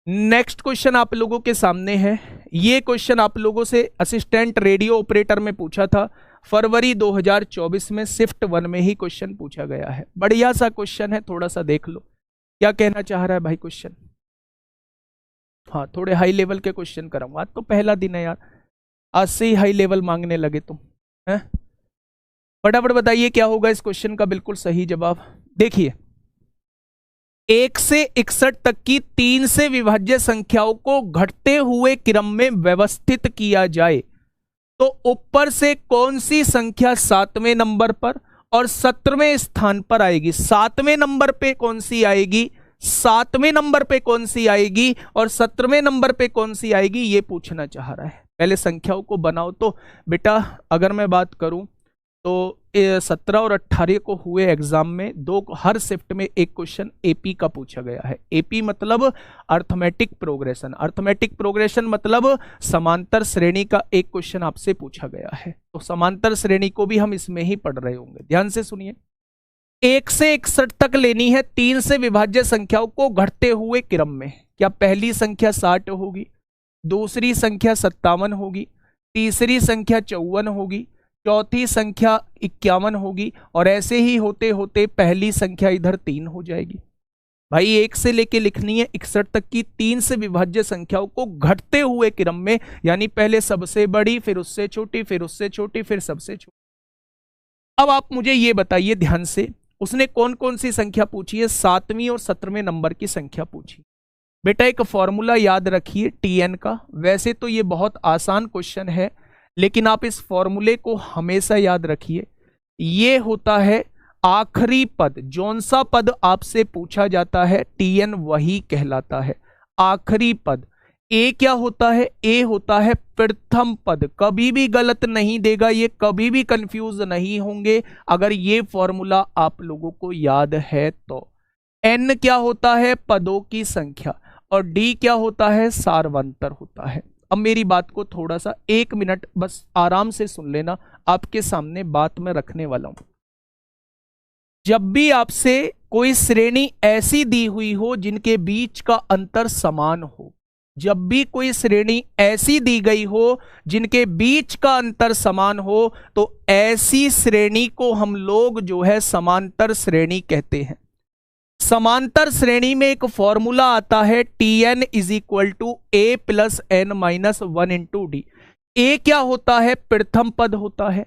नेक्स्ट क्वेश्चन आप लोगों के सामने है। ये क्वेश्चन आप लोगों से असिस्टेंट रेडियो ऑपरेटर में पूछा था फरवरी 2024 में, शिफ्ट 1 में ही क्वेश्चन पूछा गया है। बढ़िया सा क्वेश्चन है, थोड़ा सा देख लो क्या कहना चाह रहा है भाई क्वेश्चन। हाँ, थोड़े हाई लेवल के क्वेश्चन कराऊंगा, आज तो पहला दिन है यार, आज से ही हाई लेवल मांगने लगे तुम हैं। फटाफट बताइए क्या होगा इस क्वेश्चन का बिल्कुल सही जवाब। देखिए, 1 से 61 तक की 3 से विभाज्य संख्याओं को घटते हुए क्रम में व्यवस्थित किया जाए तो ऊपर से कौन सी संख्या 7वें नंबर पर और 17वें स्थान पर आएगी। 7वें नंबर पे कौन सी आएगी, 7वें नंबर पे कौन सी आएगी और 17वें नंबर पे कौन सी आएगी, ये पूछना चाह रहा है। पहले संख्याओं को बनाओ। तो बेटा अगर मैं बात करूं तो 17 और 18 को हुए एग्जाम में हर शिफ्ट में एक क्वेश्चन एपी का पूछा गया है। एपी मतलब अर्थमेटिक प्रोग्रेशन, अर्थमेटिक प्रोग्रेशन मतलब समांतर श्रेणी का एक क्वेश्चन आपसे पूछा गया है। तो समांतर श्रेणी को भी हम इसमें ही पढ़ रहे होंगे, ध्यान से सुनिए। 1 से 61 तक लेनी है 3 से विभाज्य संख्याओं को घटते हुए क्रम में। क्या पहली संख्या 60 होगी, दूसरी संख्या 57 होगी, तीसरी संख्या 54 होगी, चौथी संख्या 51 होगी और ऐसे ही होते होते पहली संख्या इधर 3 हो जाएगी। भाई 1 से लेके लिखनी है 61 तक की 3 से विभाज्य संख्याओं को घटते हुए क्रम में, यानी पहले सबसे बड़ी, फिर उससे छोटी, फिर उससे छोटी, फिर सबसे छोटी। अब आप मुझे ये बताइए ध्यान से, उसने कौन कौन सी संख्या पूछी है, 7वीं और 17वें नंबर की संख्या पूछी। बेटा एक फॉर्मूला याद रखिए टीएन का। वैसे तो ये बहुत आसान क्वेश्चन है, लेकिन आप इस फॉर्मूले को हमेशा याद रखिए। ये होता है आखिरी पद, जौन सा पद आपसे पूछा जाता है टीएन वही कहलाता है आखिरी पद। ए क्या होता है, ए होता है प्रथम पद। कभी भी गलत नहीं देगा ये, कभी भी कंफ्यूज नहीं होंगे अगर ये फॉर्मूला आप लोगों को याद है तो। एन क्या होता है, पदों की संख्या, और डी क्या होता है, सार्वंतर होता है। अब मेरी बात को थोड़ा सा 1 मिनट बस आराम से सुन लेना, आपके सामने बात मैं रखने वाला हूं। जब भी आपसे कोई श्रेणी ऐसी दी हुई हो जिनके बीच का अंतर समान हो, जब भी कोई श्रेणी ऐसी दी गई हो जिनके बीच का अंतर समान हो, तो ऐसी श्रेणी को हम लोग जो है समांतर श्रेणी कहते हैं। समांतर श्रेणी में एक फॉर्मूला आता है Tn is equal to A plus N minus 1 into D. A क्या होता है, प्रथम पद होता है।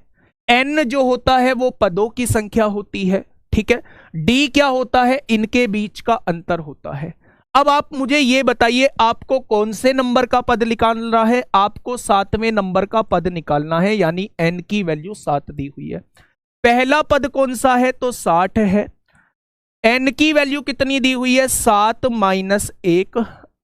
एन जो होता है वो पदों की संख्या होती है, ठीक है। डी क्या होता है, इनके बीच का अंतर होता है। अब आप मुझे ये बताइए आपको कौन से नंबर का पद निकालना है, आपको 7वें नंबर का पद निकालना है, यानी एन की वैल्यू 7 दी हुई है। पहला पद कौन सा है, तो 60 है। एन की वैल्यू कितनी दी हुई है, 7 माइनस 1,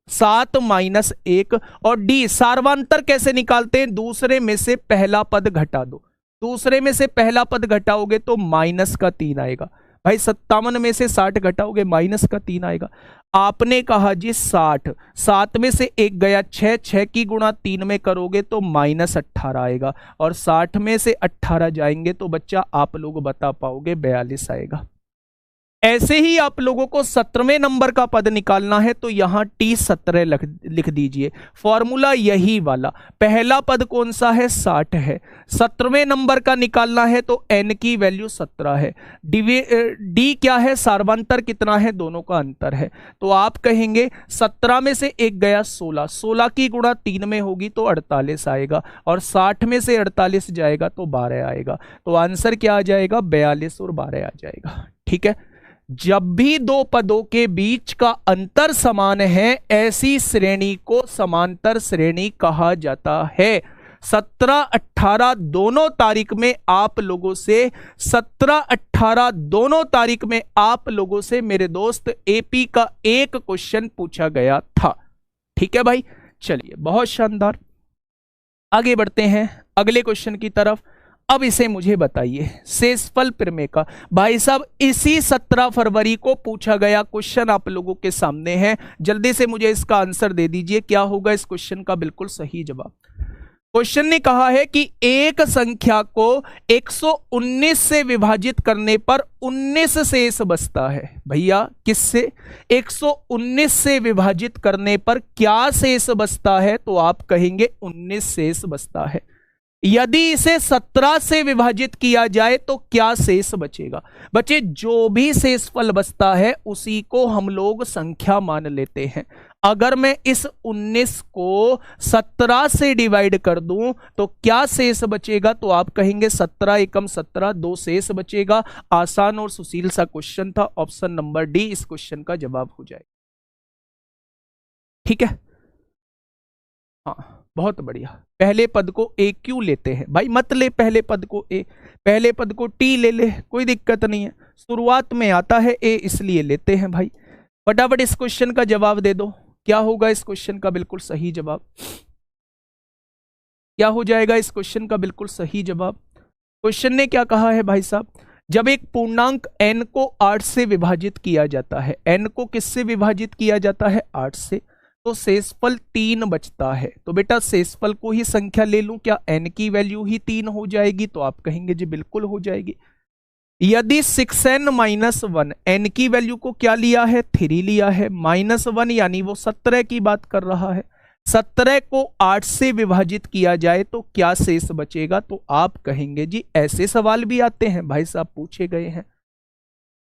7 माइनस 1। और डी सार्वंतर कैसे निकालते हैं, दूसरे में से पहला पद घटा दो, दूसरे में से पहला पद घटाओगे तो माइनस का 3 आएगा। भाई 57 में से 60 घटाओगे माइनस का 3 आएगा। आपने कहा जी 60, 7 में से 1 गया 6, 6 की गुणा 3 में करोगे तो माइनस 18 आएगा, और 60 में से 18 जाएंगे तो बच्चा आप लोग बता पाओगे 42 आएगा। ऐसे ही आप लोगों को 17वें नंबर का पद निकालना है तो यहां T17 लिख दीजिए। फॉर्मूला यही वाला, पहला पद कौन सा है, 60 है। 17वें नंबर का निकालना है तो n की वैल्यू 17 है। डी क्या है, सार्वंतर कितना है, दोनों का अंतर है। तो आप कहेंगे 17 में से 1 गया 16, 16 की गुणा 3 में होगी तो 48 आएगा, और 60 में से 48 जाएगा तो 12 आएगा। तो आंसर क्या आ जाएगा, 42 और 12 आ जाएगा, ठीक है। जब भी दो पदों के बीच का अंतर समान है ऐसी श्रेणी को समांतर श्रेणी कहा जाता है। 17-18 दोनों तारीख में आप लोगों से 17-18 दोनों तारीख में आप लोगों से मेरे दोस्त एपी का एक क्वेश्चन पूछा गया था, ठीक है भाई। चलिए बहुत शानदार, आगे बढ़ते हैं अगले क्वेश्चन की तरफ। अब इसे मुझे बताइए, शेषफल प्रमेय का भाई साहब इसी 17 फरवरी को पूछा गया क्वेश्चन आप लोगों के सामने है। जल्दी से मुझे इसका आंसर दे दीजिए, क्या होगा इस क्वेश्चन का बिल्कुल सही जवाब। क्वेश्चन ने कहा है कि एक संख्या को 119 से विभाजित करने पर 19 शेष बचता है। भैया किससे? 119 से विभाजित करने पर क्या शेष बचता है? तो आप कहेंगे 19 शेष बचता है। यदि इसे 17 से विभाजित किया जाए तो क्या शेष बचेगा? बच्चे जो भी शेषफल बचता है उसी को हम लोग संख्या मान लेते हैं। अगर मैं इस 19 को 17 से डिवाइड कर दूं तो क्या शेष बचेगा? तो आप कहेंगे 17 एकम 17, 2 शेष बचेगा। आसान और सुशील सा क्वेश्चन था। ऑप्शन नंबर डी इस क्वेश्चन का जवाब हो जाएगा। ठीक है, हाँ बहुत बढ़िया। पहले पद को ए क्यों लेते हैं भाई? मत ले पहले पद को ए, पहले पद को टी ले ले, कोई दिक्कत नहीं है। शुरुआत में आता है ए इसलिए लेते हैं भाई। फटाफट इस क्वेश्चन का जवाब दे दो। क्या होगा इस क्वेश्चन का बिल्कुल सही जवाब? क्या हो जाएगा इस क्वेश्चन का बिल्कुल सही जवाब? क्वेश्चन ने क्या कहा है भाई साहब? जब एक पूर्णांक n को 8 से विभाजित किया जाता है, n को किससे विभाजित किया जाता है? 8 से, तो शेषफल 3 बचता है। तो बेटा शेषफल को ही संख्या ले लूं, क्या n की वैल्यू ही 3 हो जाएगी? तो आप कहेंगे जी बिल्कुल हो जाएगी। यदि 6n माइनस 1, n की वैल्यू को क्या लिया है? 3 लिया है, माइनस 1 यानी वो 17 की बात कर रहा है। 17 को 8 से विभाजित किया जाए तो क्या शेष बचेगा? तो आप कहेंगे जी ऐसे सवाल भी आते हैं भाई साहब, पूछे गए हैं।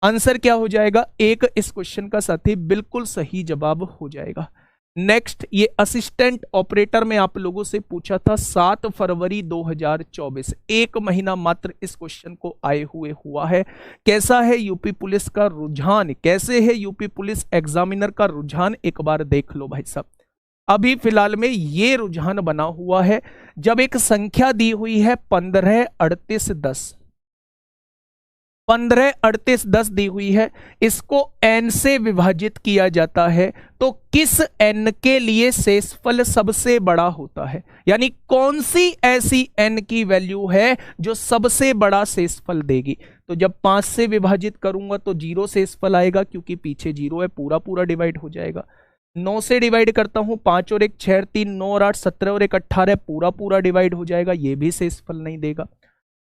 आंसर क्या हो जाएगा? एक इस क्वेश्चन का साथी बिल्कुल सही जवाब हो जाएगा। नेक्स्ट, ये असिस्टेंट ऑपरेटर में आप लोगों से पूछा था 7 फरवरी 2024, एक महीना मात्र इस क्वेश्चन को आए हुए हुआ है। कैसा है यूपी पुलिस का रुझान? कैसे है यूपी पुलिस एग्जामिनर का रुझान? एक बार देख लो भाई साहब। अभी फिलहाल में ये रुझान बना हुआ है, जब एक संख्या दी हुई है 15 38 10, 15 38 10 दी हुई है, इसको n से विभाजित किया जाता है तो किस n के लिए शेषफल सबसे बड़ा होता है? यानी कौन सी ऐसी n की वैल्यू है जो सबसे बड़ा शेषफल देगी? तो जब 5 से विभाजित करूंगा तो 0 शेषफल आएगा, क्योंकि पीछे 0 है, पूरा पूरा डिवाइड हो जाएगा। 9 से डिवाइड करता हूं, 5 और 1 6 3 9 और 8 17 और 1 18, पूरा पूरा डिवाइड हो जाएगा, ये भी शेषफल नहीं देगा।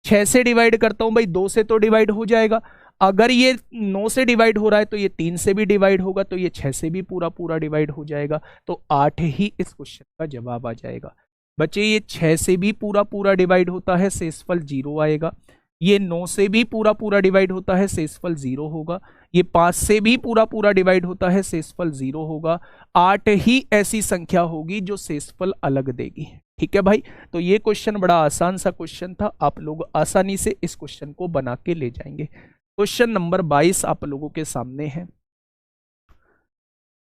6 से डिवाइड करता हूं भाई, 2 से तो डिवाइड हो जाएगा। अगर ये 9 से डिवाइड हो रहा है तो ये 3 से भी डिवाइड होगा, तो ये 6 से भी पूरा पूरा डिवाइड हो जाएगा। तो 8 ही इस क्वेश्चन का जवाब आ जाएगा। बच्चे ये 6 से भी पूरा पूरा डिवाइड होता है, शेषफल 0 आएगा। ये 9 से भी पूरा पूरा डिवाइड होता है, शेषफल 0 होगा। ये 5 से भी पूरा पूरा डिवाइड होता है, शेषफल 0 होगा। 8 ही ऐसी संख्या होगी जो शेषफल अलग देगी। ठीक है भाई, तो ये क्वेश्चन बड़ा आसान सा क्वेश्चन था, आप लोग आसानी से इस क्वेश्चन को बना के ले जाएंगे। क्वेश्चन नंबर 22 आप लोगों के सामने है,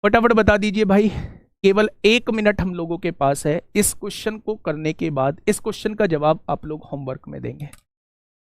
फटाफट बता दीजिए भाई। केवल 1 मिनट हम लोगों के पास है। इस क्वेश्चन को करने के बाद इस क्वेश्चन का जवाब आप लोग होमवर्क में देंगे।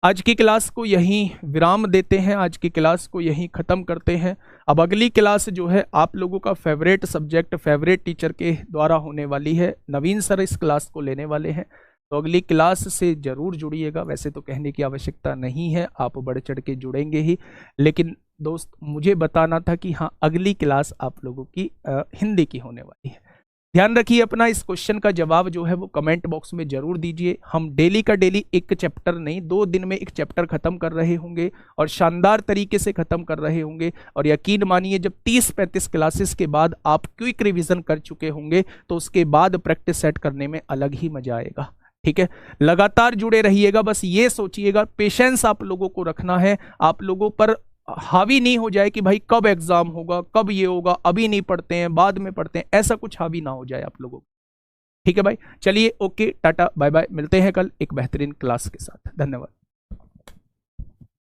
आज की क्लास को यहीं विराम देते हैं, आज की क्लास को यहीं ख़त्म करते हैं। अब अगली क्लास जो है आप लोगों का फेवरेट सब्जेक्ट फेवरेट टीचर के द्वारा होने वाली है। नवीन सर इस क्लास को लेने वाले हैं, तो अगली क्लास से ज़रूर जुड़िएगा। वैसे तो कहने की आवश्यकता नहीं है, आप बढ़ चढ़ के जुड़ेंगे ही, लेकिन दोस्त मुझे बताना था कि हाँ अगली क्लास आप लोगों की हिंदी की होने वाली है। ध्यान रखिए अपना। इस क्वेश्चन का जवाब जो है वो कमेंट बॉक्स में जरूर दीजिए। हम डेली का डेली एक चैप्टर नहीं, 2 दिन में एक चैप्टर खत्म कर रहे होंगे और शानदार तरीके से खत्म कर रहे होंगे। और यकीन मानिए जब 30-35 क्लासेस के बाद आप क्विक रिवीजन कर चुके होंगे तो उसके बाद प्रैक्टिस सेट करने में अलग ही मजा आएगा। ठीक है, लगातार जुड़े रहिएगा। बस ये सोचिएगा, पेशेंस आप लोगों को रखना है, आप लोगों पर हावी नहीं हो जाए कि भाई कब एग्जाम होगा, कब ये होगा, अभी नहीं पढ़ते हैं बाद में पढ़ते हैं, ऐसा कुछ हावी ना हो जाए आप लोगों को। ठीक है भाई, चलिए ओके, टाटा बाय बाय, मिलते हैं कल एक बेहतरीन क्लास के साथ। धन्यवाद।